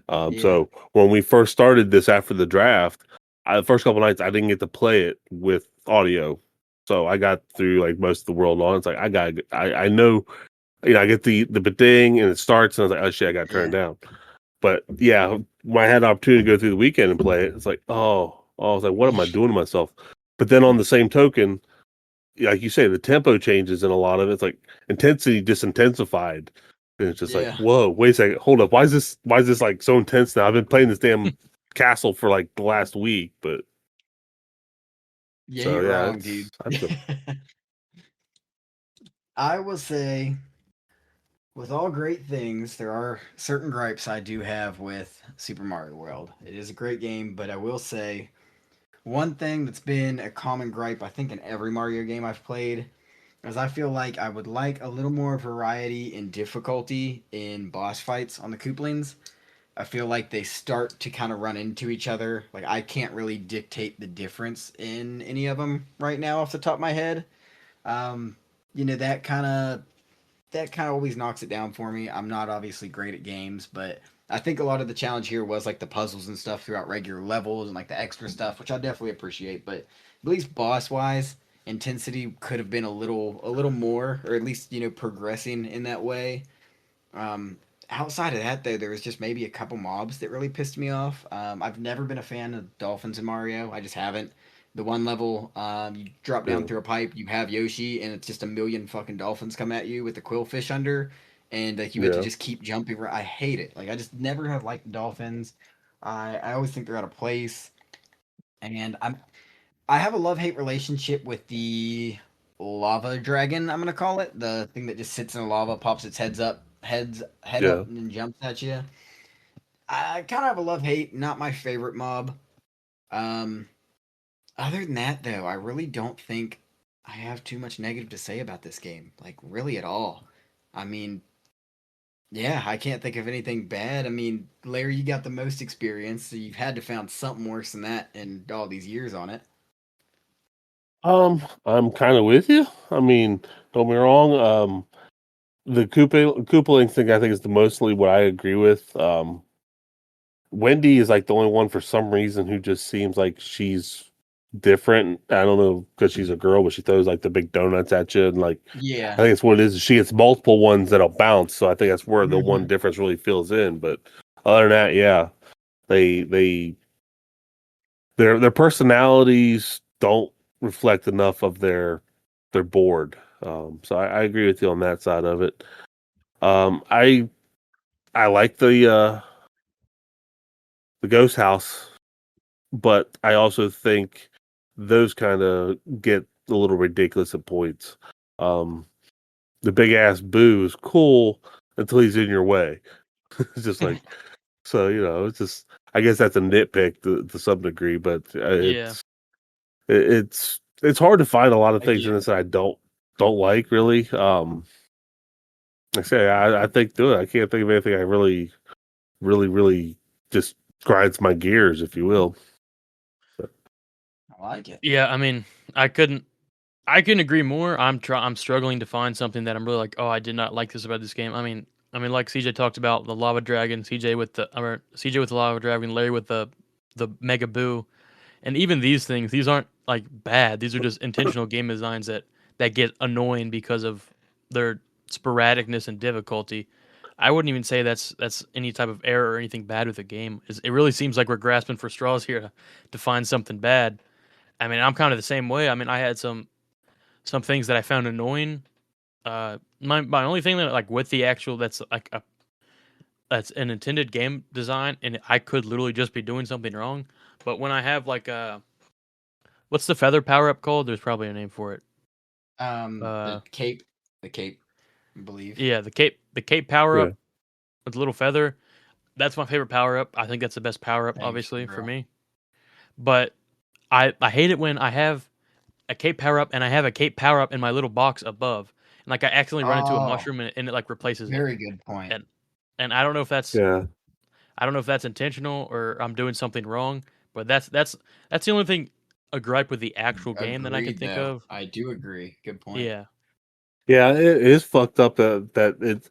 C: Yeah.
D: So when we first started this after the draft, the first couple nights I didn't get to play it with audio. So I got through like most of the world on. It's like I know, I get the ding and it starts and I was like, oh shit, I got to turn it down. But yeah, when I had the opportunity to go through the weekend and play it, it's like, I was like, what am I doing to myself? But then on the same token, like you say, the tempo changes in a lot of it. It's like intensity disintensified. And it's just
C: Yeah.
D: like, whoa, wait a second, hold up. Why is this like so intense now? I've been playing this damn castle for like the last week, but
C: You
D: so,
C: ain't
D: yeah,
C: wrong, dude. I will say, with all great things, there are certain gripes I do have with Super Mario World. It is a great game, but I will say one thing that's been a common gripe, I think, in every Mario game I've played, is I feel like I would like a little more variety in difficulty in boss fights on the Kooplings. I feel like they start to kind of run into each other. Like, I can't really dictate the difference in any of them right now off the top of my head. Um, that kind of always knocks it down for me. I'm not obviously great at games, but I think a lot of the challenge here was like the puzzles and stuff throughout regular levels and like the extra stuff, which I definitely appreciate. But at least boss wise, intensity could have been a little more, or at least progressing in that way. Um, Outside of that, though, there was just maybe a couple mobs that really pissed me off. I've never been a fan of dolphins in Mario. I just haven't. The one level, you drop down
D: yeah.
C: through a pipe, you have Yoshi, and it's just a million fucking dolphins come at you with the quillfish under, and like you have to
D: Yeah.
C: just keep jumping. I hate it. Like I just never have liked dolphins. I always think they're out of place, and I have a love-hate relationship with the lava dragon, I'm gonna call it. The thing that just sits in the lava, pops its head
D: Yeah.
C: up and then jumps at you. I kind of have a love-hate, not my favorite mob. Um Other than that though, I really don't think I have too much negative to say about this game. Like really at all. I mean, yeah, I can't think of anything bad. I mean, Larry, you got the most experience, so you've had to found something worse than that in all these years on it.
D: I'm kind of with you. I mean, don't get me wrong. The Koopa thing, I think, is the mostly what I agree with. Wendy is like the only one for some reason who just seems like she's different. I don't know because she's a girl, but she throws like the big donuts at you, and like I
C: Yeah.
D: think it's what it is. She gets multiple ones that'll bounce, so I think that's where the one
C: Mhm.
D: difference really fills in. But other than that, yeah, they their personalities don't reflect enough of their board. So I agree with you on that side of it. I like the ghost house, but I also think those kind of get a little ridiculous at points. Um, the big ass boo is cool until he's in your way. It's just like so, it's just I guess that's a nitpick to some degree, but
E: Yeah.
D: it's hard to find a lot of things in
C: Again.
D: this that I don't like really. Like I say I think through it. I can't think of anything I really just grinds my gears, if you will.
C: I like it.
E: Yeah, I mean, I couldn't agree more. I'm struggling to find something that I'm really like, oh, I did not like this about this game. I mean, like CJ talked about the lava dragon, CJ with the lava dragon, Larry with the mega boo, and even these things, these aren't like bad. These are just intentional game designs that get annoying because of their sporadicness and difficulty. I wouldn't even say that's any type of error or anything bad with the game. It really seems like we're grasping for straws here to find something bad. I mean, I'm kind of the same way. I mean, I had some things that I found annoying. My only thing that like with the actual that's an intended game design, and I could literally just be doing something wrong. But when I have like what's the feather power up called? There's probably a name for it.
C: The cape, I believe.
E: Yeah, the cape power
D: Yeah.
E: up with the little feather. That's my favorite power up. I think that's the best power up,
C: Thanks,
E: obviously for
C: bro.
E: me. But I hate it when I have a cape power up and I have a cape power up in my little box above, and like I accidentally run into a
C: Oh,
E: mushroom and it like replaces it.
C: very good point.
E: And I don't know if that's
D: Yeah.
E: intentional or I'm doing something wrong, but that's the only thing a gripe with the actual game that I can
C: Agreed,
E: think
C: though.
E: of.
C: I do agree. Good point.
E: Yeah.
D: Yeah, it is fucked up that it.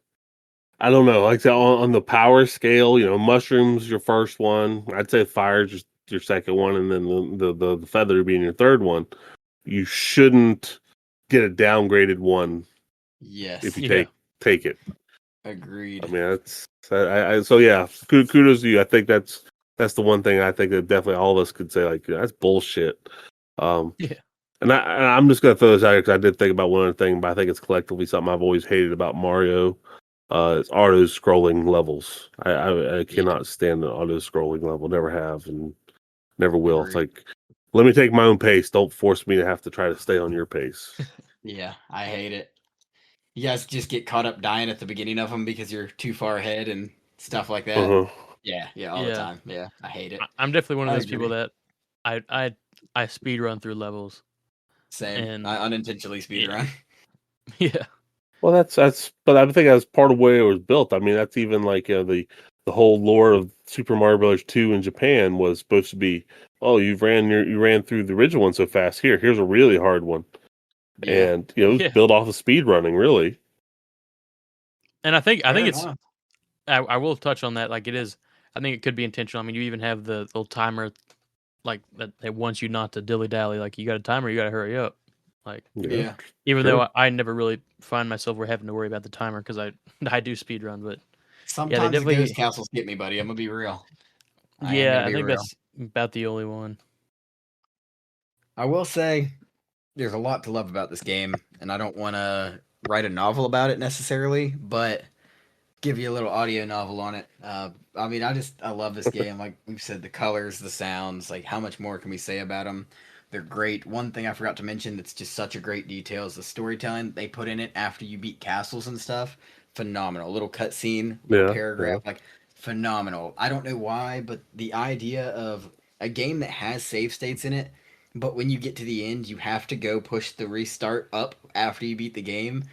D: I don't know. Like I said, on the power scale, mushrooms your first one. I'd say fire's just your second one, and then the feather being your third one. You shouldn't get a downgraded one
C: Yes.
D: if you
E: Yeah.
D: take it.
C: Agreed.
D: I mean, so yeah. Kudos to you. I think that's the one thing I think that definitely all of us could say like that's bullshit.
E: Yeah.
D: And I'm just gonna throw this out here because I did think about one other thing, but I think it's collectively something I've always hated about Mario. It's auto scrolling levels. I cannot stand the auto scrolling level. Never have and never will. It's
C: Agreed.
D: like let me take my own pace. Don't force me to have to try to stay on your pace.
C: Yeah, I hate it. You guys just get caught up dying at the beginning of them because you're too far ahead and stuff like that.
D: Uh-huh.
C: Yeah, all the
E: Yeah.
C: time. Yeah, I hate it.
E: I'm definitely one of
C: I
E: those people
C: agree.
E: that I speed run through levels.
C: Same.
E: And
C: I unintentionally speed
E: yeah.
C: run.
E: Yeah.
D: Well, but I think that's part of the way it was built. I mean, that's even like the whole lore of Super Mario Bros. 2 in Japan was supposed to be, oh, you ran through the original one so fast. Here's a really hard one,
C: Yeah.
D: and it was
E: Yeah.
D: built off of speed running, really.
E: And I think
C: Fair
E: it's
C: enough.
E: I will touch on that. Like it is, I think it could be intentional. I mean, you even have the little timer, like that wants you not to dilly dally. Like you got a timer, you got to hurry up. Like
C: Yeah.
E: even
D: Sure.
E: though I never really find myself having to worry about the timer because I do speed run, but
C: Sometimes the
E: definitely-
C: ghost castles get me, buddy. I'm gonna be real.
E: yeah, I think that's about the only one.
C: I will say there's a lot to love about this game, and I don't want to write a novel about it necessarily, but give you a little audio novel on it. I mean, I love this game. Like we've said, the colors, the sounds, like how much more can we say about them? They're great. One thing I forgot to mention that's just such a great detail is the storytelling they put in it after you beat castles and stuff. Phenomenal. Little cutscene, little
D: Yeah,
C: paragraph, like phenomenal. I don't know why, but the idea of a game that has save states in it, but when you get to the end, you have to go push the restart up after you beat the game.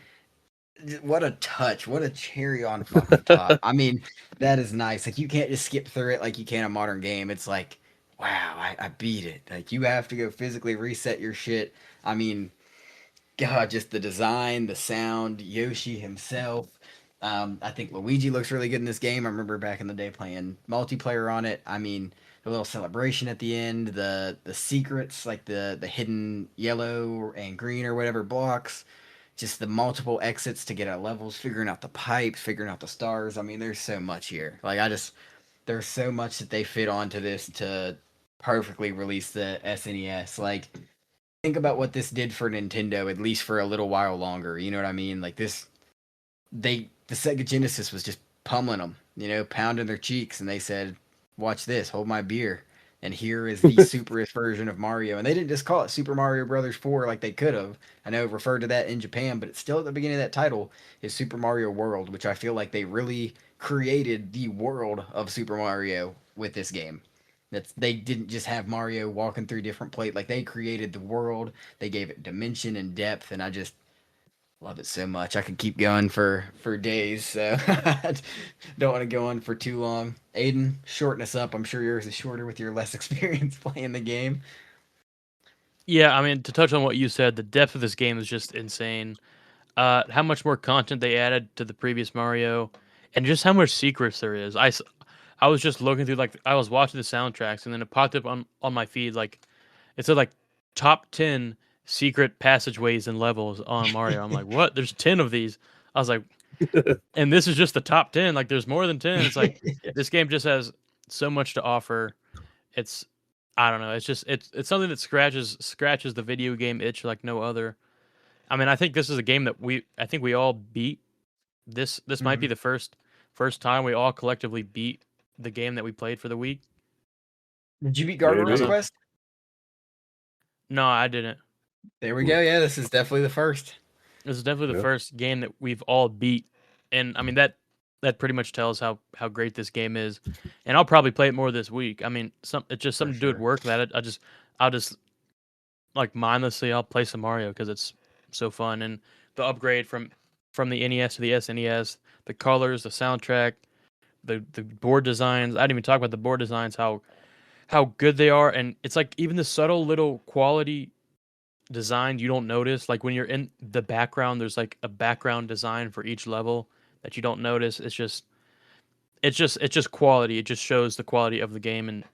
C: What a touch. What a cherry on fucking top. I mean, that is nice. Like, you can't just skip through it like you can a modern game. It's like, wow, I beat it. Like, you have to go physically reset your shit. I mean, God, just the design, the sound, Yoshi himself. I think Luigi looks really good in this game. I remember back in the day playing multiplayer on it. I mean, the little celebration at the end, the secrets, like the hidden yellow and green or whatever blocks, just the multiple exits to get at levels, figuring out the pipes, figuring out the stars. I mean, there's so much here. Like, there's so much that they fit onto this to perfectly release the SNES. Like, think about what this did for Nintendo, at least for a little while longer. You know what I mean? Like, the Sega Genesis was just pummeling them, pounding their cheeks, and they said, "Watch this, hold my beer." And here is the superest version of Mario. And they didn't just call it Super Mario Brothers 4 like they could have. I know referred to that in Japan, but it's still at the beginning of that title is Super Mario World, which I feel like they really created the world of Super Mario with this game. They didn't just have Mario walking through different plate, like they created the world, they gave it dimension and depth, and I just love it so much. I could keep going for days, so don't want to go on for too long. Aiden, shorten us up. I'm sure yours is shorter with your less experience playing the game.
E: Yeah, I mean, to touch on what you said, the depth of this game is just insane. How much more content they added to the previous Mario, and just how much secrets there is. I was just looking through, like, I was watching the soundtracks, and then it popped up on my feed, like, it said, like, top 10 secret passageways and levels on Mario. I'm like, what? There's 10 of these. I was like, and this is just the top 10. Like, there's more than 10. It's like, this game just has so much to offer. It's, I don't know. It's just, it's something that scratches the video game itch like no other. I mean, I think this is a game that I think we all beat. This might be the first time we all collectively beat the game that we played for the week.
C: Did you beat Gargoyle's Quest?
E: No, I didn't.
C: There we go. Yeah, this is definitely the first.
E: This is definitely the first game that we've all beat, and I mean that pretty much tells how great this game is. And I'll probably play it more this week. I mean, it's just something to do at work that I'll just like mindlessly I'll play some Mario because it's so fun. And the upgrade from the NES to the SNES, the colors, the soundtrack, the board designs. I didn't even talk about the board designs, how good they are, and it's like even the subtle little quality design you don't notice, like when you're in the background there's like a background design for each level that you don't notice. It's just quality. It just shows the quality of the game, and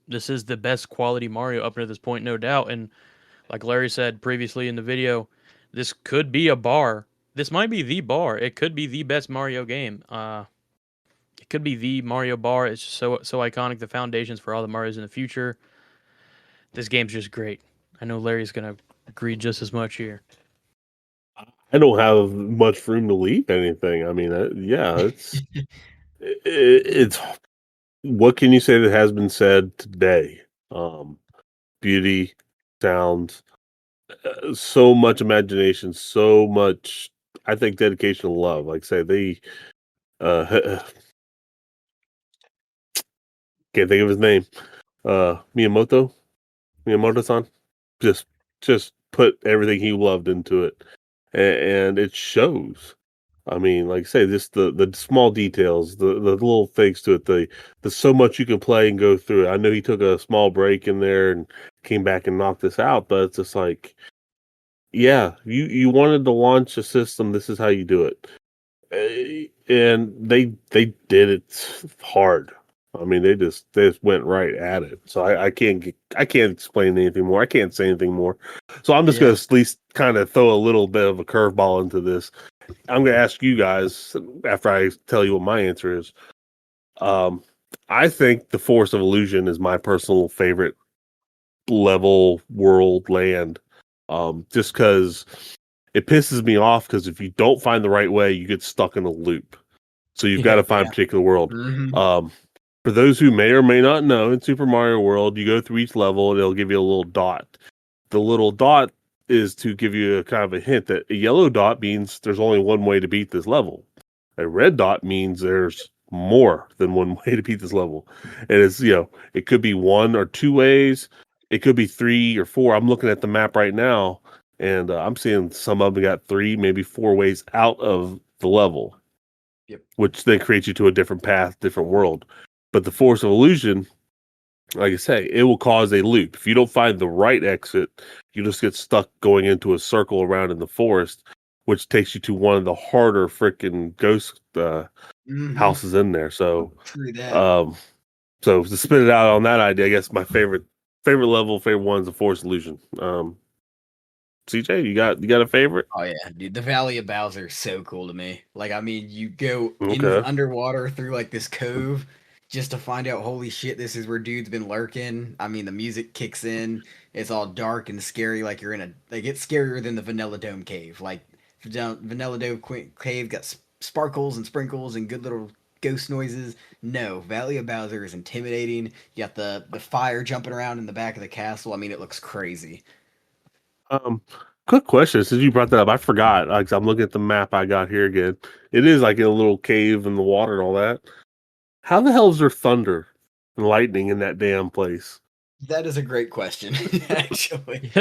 E: this is the best quality Mario up to this point, no doubt. And like Larry said previously in the video, this could be a bar. This might be the bar. It could be the best Mario game. It could be the Mario bar. It's just so iconic. The foundations for all the Marios in the future. This game's just great. I know Larry's gonna agree just as much here.
D: I don't have much room to leave anything. I mean, it's it's what can you say that has been said today? Beauty, sound, so much imagination, so much. I think dedication and love. Like say they can't think of his name. Miyamoto-san, just put everything he loved into it, and it shows. I mean, like I say, just the small details, the little things to it. The so much you can play and go through it. I know he took a small break in there and came back and knocked this out, but it's just like, yeah, you wanted to launch a system. This is how you do it, and they did it hard. I mean, they just went right at it. So I can't explain anything more. I can't say anything more. So I'm just going to at least kind of throw a little bit of a curveball into this. I'm going to ask you guys after I tell you what my answer is. I think the Forest of Illusion is my personal favorite level, world, land. Just because it pisses me off because if you don't find the right way, you get stuck in a loop. So you've got to find a particular world. for those who may or may not know, in Super Mario World, you go through each level and it'll give you a little dot. The little dot is to give you a kind of a hint that a yellow dot means there's only one way to beat this level. A red dot means there's more than one way to beat this level. And it's, it could be one or two ways. It could be 3 or 4. I'm looking at the map right now, and I'm seeing some of them got 3, maybe 4 ways out of the level.
C: Yep.
D: Which then creates you to a different path, different world. But the Forest of Illusion, like I say, it will cause a loop. If you don't find the right exit, you just get stuck going into a circle around in the forest, which takes you to one of the harder freaking ghost houses in there. So,
C: True that.
D: So to spin it out on that idea, I guess my favorite level, favorite one is the Forest Illusion. CJ, you got a favorite?
C: Oh yeah, dude, the Valley of Bowser is so cool to me. Like, I mean, you go
D: Okay.
C: underwater through like this cove just to find out, holy shit, this is where dude's been lurking. I mean, the music kicks in. It's all dark and scary, like you're in a. Like, it's scarier than the Vanilla Dome cave. Like, Vanilla Dome cave got sparkles and sprinkles and good little ghost noises. No, Valley of Bowser is intimidating. You got the fire jumping around in the back of the castle. I mean, it looks crazy.
D: Quick question. Since you brought that up, I forgot. Like, I'm looking at the map I got here again. It is like in a little cave in the water and all that. How the hell is there thunder and lightning in that damn place?
C: That is a great question, actually.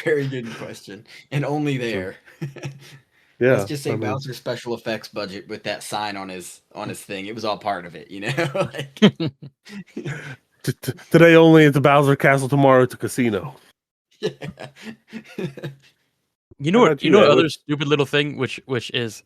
C: Very good question, and only there.
D: Yeah.
C: Let's just say Bowser's special effects budget with that sign on his thing. It was all part of it, you know.
D: Today only at the Bowser Castle. Tomorrow at the casino.
C: Yeah.
E: You know what? Other stupid little thing, which is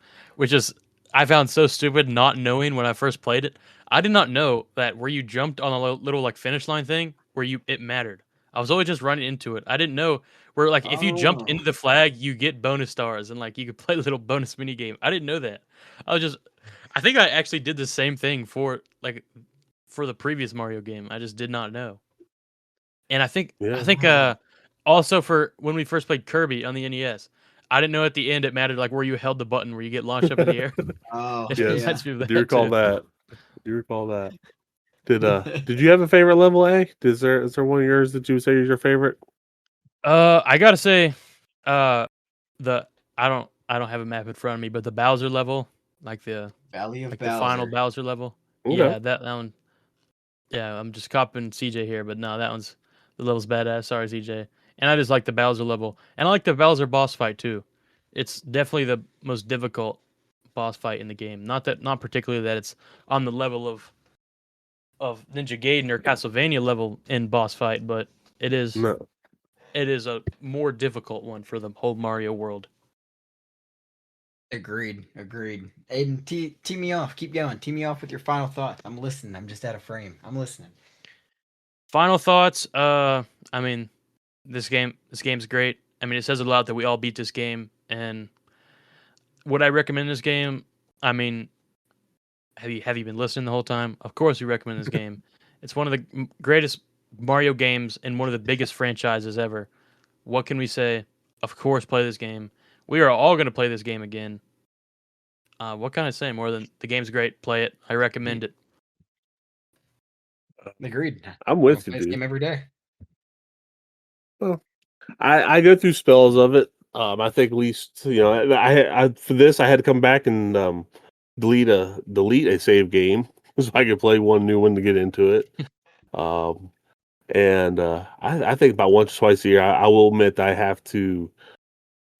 E: I found so stupid not knowing when I first played it. I did not know that where you jumped on a little like finish line thing, it mattered. I was always just running into it. I didn't know where like if you jumped into the flag, you get bonus stars and like you could play a little bonus mini game. I didn't know that. I think I actually did the same thing for the previous Mario game. I just did not know. And I think also for when we first played Kirby on the NES, I didn't know at the end it mattered like where you held the button where you get launched up in the air.
C: Oh,
D: yes.
C: yeah.
D: Do you recall that? Did you have a favorite level, A? Is there one of yours that you would say is your favorite?
E: I gotta say, I don't have a map in front of me, but the Bowser level, like the
C: Valley of
E: Bowser.
C: The
E: final Bowser level.
D: Okay.
E: Yeah, that one. Yeah, I'm just copying CJ here, but no, the level's badass. Sorry, CJ. And I just like the Bowser level, and I like the Bowser boss fight too. It's definitely the most difficult boss fight in the game. Not particularly that it's on the level of Ninja Gaiden or Castlevania level in boss fight, but it is.
D: No.
E: It is a more difficult one for the whole Mario world.
C: Agreed. Aiden, tee me off. Keep going. Tee me off with your final thoughts. I'm listening. I'm just out of frame. I'm listening.
E: Final thoughts. I mean, this game's great. I mean, it says a lot that we all beat this game. And would I recommend this game? I mean, have you been listening the whole time? Of course, we recommend this game. It's one of the greatest Mario games and one of the biggest franchises ever. What can we say? Of course, play this game. We are all going to play this game again. What can I say more than the game's great? Play it. I recommend it.
C: Agreed.
D: I'm with you,
C: play this
D: dude.
C: game every day.
D: Well, I go through spells of it. I think at least I for this I had to come back and delete a save game so I could play one new one to get into it. And I think about once or twice a year. I will admit that I have to.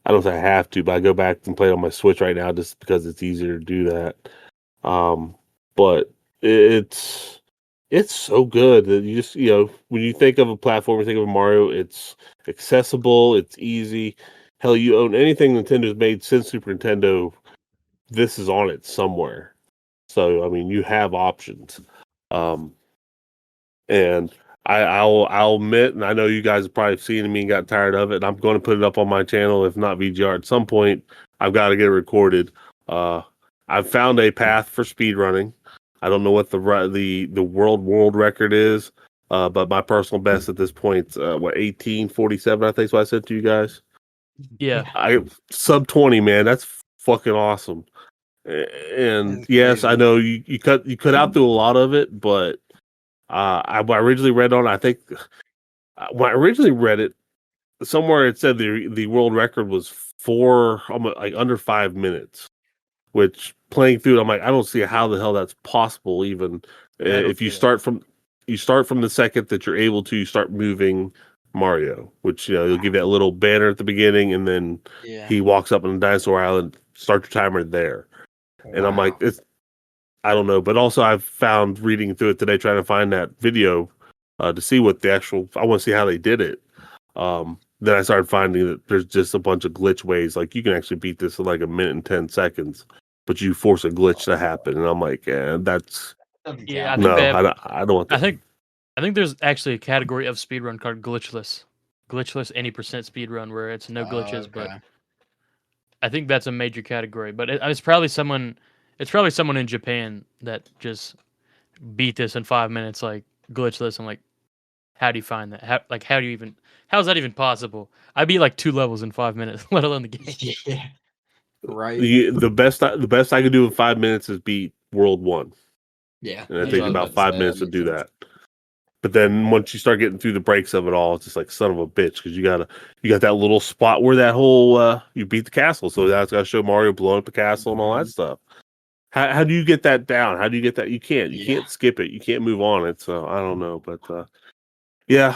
D: I don't say I have to, but I go back and play it on my Switch right now just because it's easier to do that. But it's so good that you just when you think of a platform, you think of a Mario. It's accessible. It's easy. Hell, you own anything Nintendo's made since Super Nintendo. This is on it somewhere. So I mean, you have options. And I'll admit, and I know you guys have probably seen me and got tired of it. And I'm going to put it up on my channel, if not VGR, at some point. I've got to get it recorded. I've found a path for speedrunning. I don't know what the world record is, but my personal best at this point, 18:47, I think is what I said to you guys.
E: Yeah,
D: I sub 20, man. That's fucking awesome. And
C: That's
D: yes, I
C: crazy.
D: know you cut out through a lot of it, but I originally read on. I think when I originally read it, somewhere it said the world record was almost like under 5 minutes. Which playing through it, I'm like, I don't see how the hell that's possible. Even if you start from the second that you're able to, you start moving Mario, which you'll give that little banner at the beginning, and then
C: Yeah.
D: he walks up on the dinosaur island, start your timer there. And I'm like, I don't know, but also I've found reading through it today, trying to find that video to see what the actual. I want to see how they did it. Then I started finding that there's just a bunch of glitch ways. Like you can actually beat this in like a minute and 10 seconds, but you force a glitch to happen, and I'm like, that's
E: Yeah, I think
D: no,
E: they have.
D: I don't want that.
E: I think there's actually a category of speedrun called glitchless. Glitchless any percent speedrun where it's no glitches, but I think that's a major category. But it's probably someone in Japan that just beat this in 5 minutes, like glitchless. I'm like, how do you find that? How is that even possible? I beat like 2 levels in 5 minutes, let alone the game.
C: Yeah. Right.
D: The best I could do in 5 minutes is beat World 1.
C: Yeah.
D: And it
C: that's
D: takes
C: what I was
D: about
C: about to
D: 5
C: say.
D: minutes
C: That
D: to
C: makes
D: do
C: sense.
D: that. But then once you start getting through the breaks of it all, it's just like son of a bitch because you got that little spot where that whole you beat the castle. So that's got to show Mario blowing up the castle and all that stuff. How do you get that down? How do you get that? You can't skip it. You can't move on it. So I don't know, but yeah.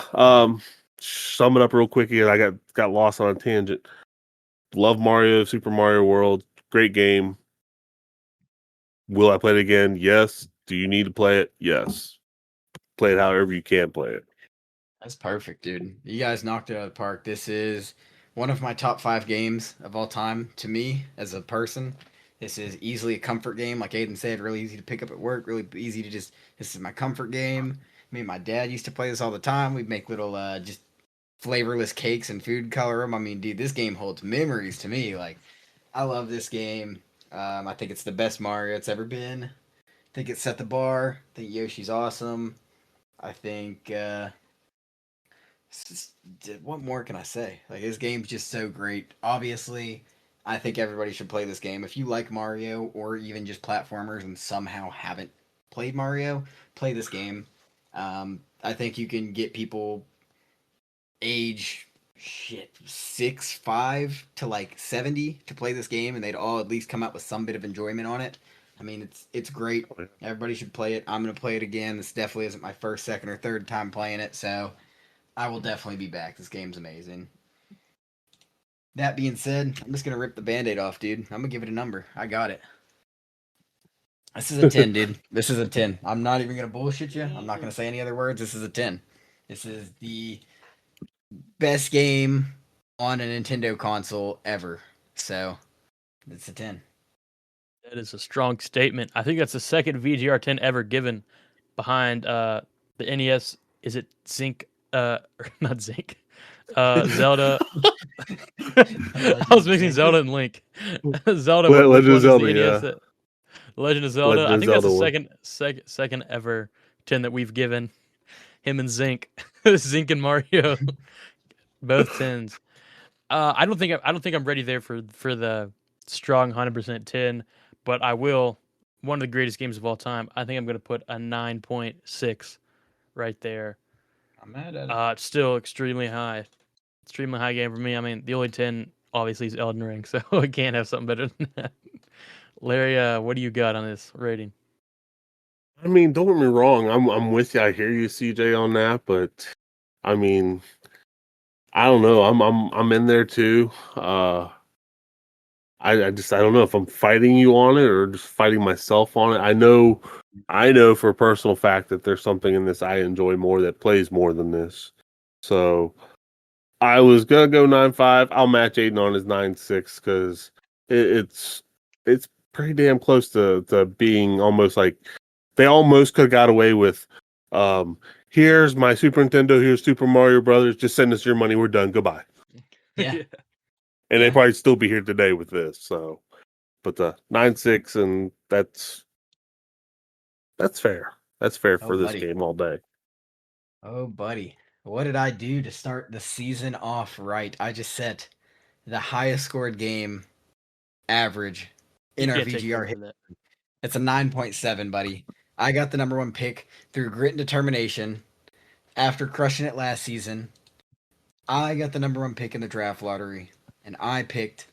D: Sum it up real quick again. I got lost on a tangent. Love Mario, Super Mario World, great game. Will I play it again? Yes. Do you need to play it? Yes. Play it however you can play it.
C: That's perfect, dude. You guys knocked it out of the park. This is one of my top 5 games of all time to me as a person. This is easily a comfort game. Like Aiden said, really easy to pick up at work, really easy to this is my comfort game. Me and my dad used to play this all the time. We'd make little just flavorless cakes and food color them. I mean, dude, this game holds memories to me. Like, I love this game. I think it's the best Mario it's ever been. I think it set the bar. I think Yoshi's awesome. I think what more can I say? Like this game's just so great. Obviously, I think everybody should play this game. If you like Mario or even just platformers and somehow haven't played Mario, play this game. I think you can get people age 6, 5 to like 70 to play this game, and they'd all at least come out with some bit of enjoyment on it. I mean, it's great. Everybody should play it. I'm gonna play it again. This definitely isn't my first, second, or third time playing it, so I will definitely be back. This game's amazing. That being said, I'm just gonna rip the band-aid off, dude. I'm gonna give it a number. I got it. This is a 10, dude. This is a 10. I'm not even gonna bullshit you. I'm not gonna say any other words. This is a 10. This is the best game on a Nintendo console ever. So, it's a 10.
E: That is a strong statement. I think that's the second VGR 10 ever given behind the NES. Is it Zinc? Not Zinc. Zelda. I was mixing Zelda and Link. Zelda.
D: Legend of Zelda. Yeah.
E: Legend of Zelda.
D: Legend
E: I
D: of
E: think that's
D: Zelda
E: the second ever 10 that we've given. Him and Zinc. Zinc and Mario. Both 10s. I don't think I'm ready there for the strong 100% 10, but I will. One of the greatest games of all time. I think I'm going to put a 9.6 right there.
C: I'm mad at it.
E: It's still extremely high game for me. I mean, the only 10 obviously is Elden Ring, so I can't have something better than that. Larry, what do you got on this rating?
D: I mean, don't get me wrong. I'm with you. I hear you, CJ, on that, but I mean, I don't know. I'm in there too. I don't know if I'm fighting you on it or just fighting myself on it. I know for a personal fact that there's something in this I enjoy more that plays more than this. So I was gonna go 9.5. I'll match Aiden on his 9.6 because it's pretty damn close to being almost like they almost could have got away with. Here's my Super Nintendo. Here's Super Mario Brothers. Just send us your money. We're done. Goodbye.
C: Yeah.
D: And they'd probably still be here today with this. So, but the 9.6, and that's fair. That's fair for this game all day.
C: Oh, buddy. What did I do to start the season off right? I just set the highest scored game average in
E: You
C: our
E: can't take
C: VGR
E: credit
C: hit.
E: for that.
C: It's a 9.7, buddy. I got the number one pick through grit and determination after crushing it last season. I got the number one pick in the draft lottery, and I picked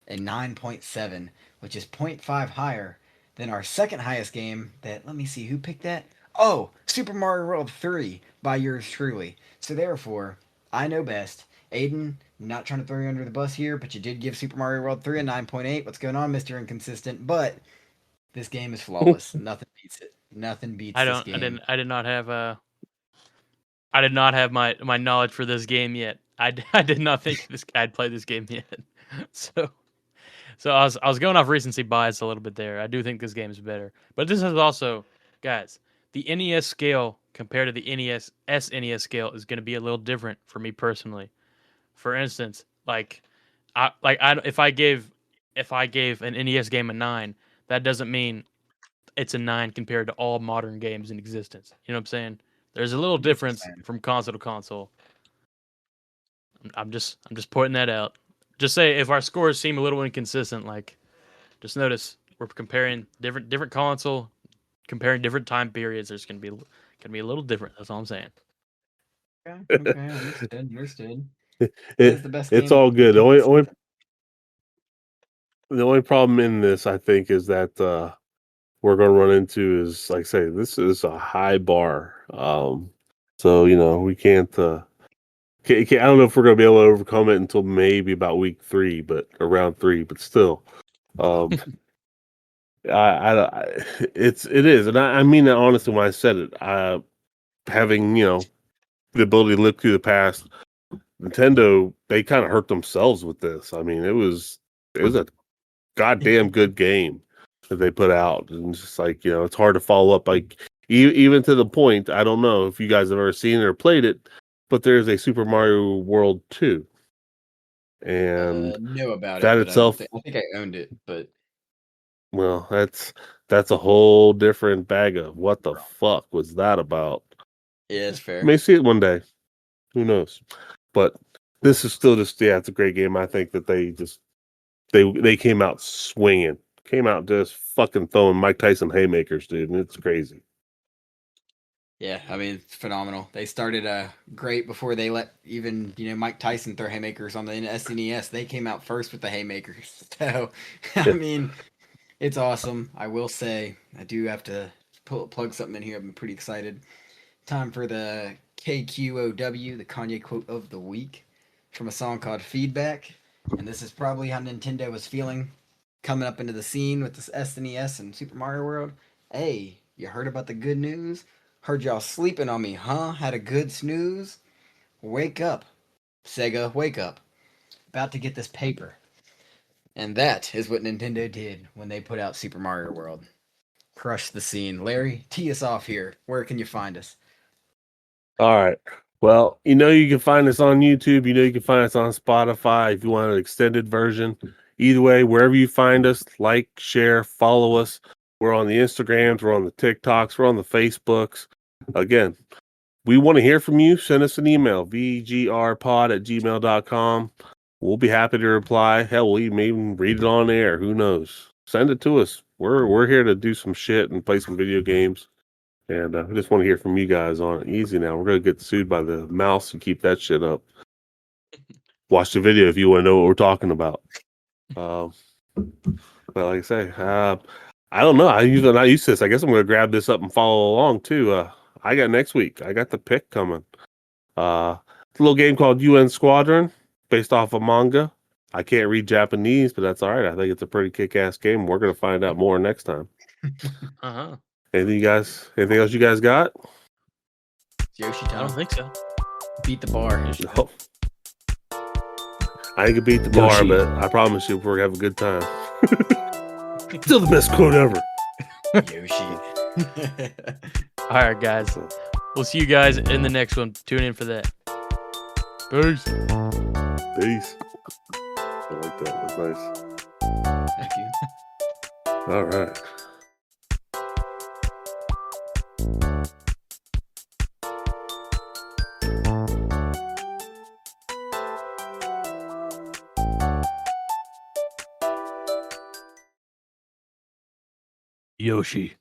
C: a 9.7, which is 0.5 higher than our second highest game. That, let me see, who picked that? Oh, Super Mario World 3 by yours truly. So therefore, I know best. Aiden, not trying to throw you under the bus here, but you did give Super Mario World 3 a 9.8. What's going on, Mr. Inconsistent? But this game is flawless. Nothing beats it. Nothing beats this game.
E: I did not have I did not have my knowledge for this game yet. I did not think I'd play this game yet. So I was going off recency bias a little bit there. I do think this game is better, but this is also, guys, the NES scale compared to the SNES scale is going to be a little different for me personally. For instance, if I gave an NES game a 9, that doesn't mean it's a 9 compared to all modern games in existence. You know what I'm saying? There's a little difference from console to console. I'm just pointing that out. Just say if our scores seem a little inconsistent, like, just notice we're comparing different console, comparing different time periods. There's gonna be a little different. That's all I'm saying.
C: Okay, understood.
D: It's
C: the best
D: it's
C: game.
D: all good. The only problem in this, I think, is that we're going to run into is, like I say, this is a high bar. So we can't. I don't know if we're going to be able to overcome it until maybe about week 3, but around 3. But still, it is, and I mean that honestly when I said it. Having the ability to look through the past, Nintendo, they kind of hurt themselves with this. I mean, it was a goddamn good game that they put out, and it's just like it's hard to follow up. Like even to the point, I don't know if you guys have ever seen it or played it, but there's a Super Mario World 2, and
C: Know about
D: that
C: it, but
D: itself.
C: I think I owned it, but
D: Well, that's a whole different bag of what the fuck was that about.
C: yeah, it's fair.
D: May see it one day. Who knows? But this is still just it's a great game. I think that they came out swinging, came out just fucking throwing Mike Tyson haymakers, dude, and it's crazy.
C: Yeah, I mean, it's phenomenal. They started great before they let even Mike Tyson throw haymakers on the SNES. They came out first with the haymakers. So I mean, it's awesome. I will say I do have to plug something in here. I'm pretty excited. Time for the KQOW, the Kanye quote of the week, from a song called Feedback. And this is probably how Nintendo was feeling coming up into the scene with this SNES and Super Mario World. Hey, you heard about the good news? Heard y'all sleeping on me, huh? Had a good snooze? Wake up. Sega, wake up. About to get this paper. And that is what Nintendo did when they put out Super Mario World. Crushed the scene. Larry, tee us off here. Where can you find us?
D: All right. Well, you can find us on YouTube. You can find us on Spotify if you want an extended version. Either way, wherever you find us, like, share, follow us. We're on the Instagrams, we're on the TikToks, we're on the Facebooks. Again, we want to hear from you. Send us an email, vgrpod@gmail.com. We'll be happy to reply. Hell, we may even read it on air. Who knows? Send it to us. We're here to do some shit and play some video games. And I just want to hear from you guys on it. Easy now. We're going to get sued by the mouse and keep that shit up. Watch the video if you want to know what we're talking about. But like I say, I don't know. I'm not used to this. I guess I'm going to grab this up and follow along too. I got next week. I got the pick coming. It's a little game called UN Squadron, based off a manga. I can't read Japanese, but that's all right. I think it's a pretty kick-ass game. We're going to find out more next time.
E: Uh-huh.
D: Anything else you guys got?
C: Yoshi
E: I don't think so.
C: Beat the bar.
D: No. I ain't gonna beat the bar, but I promise you we're gonna have a good time. Still the best quote ever.
C: Yoshi.
E: All right, guys. We'll see you guys in the next one. Tune in for that. Peace.
D: Peace. I like that. That's nice.
C: Thank you.
D: All right.
E: Yoshi.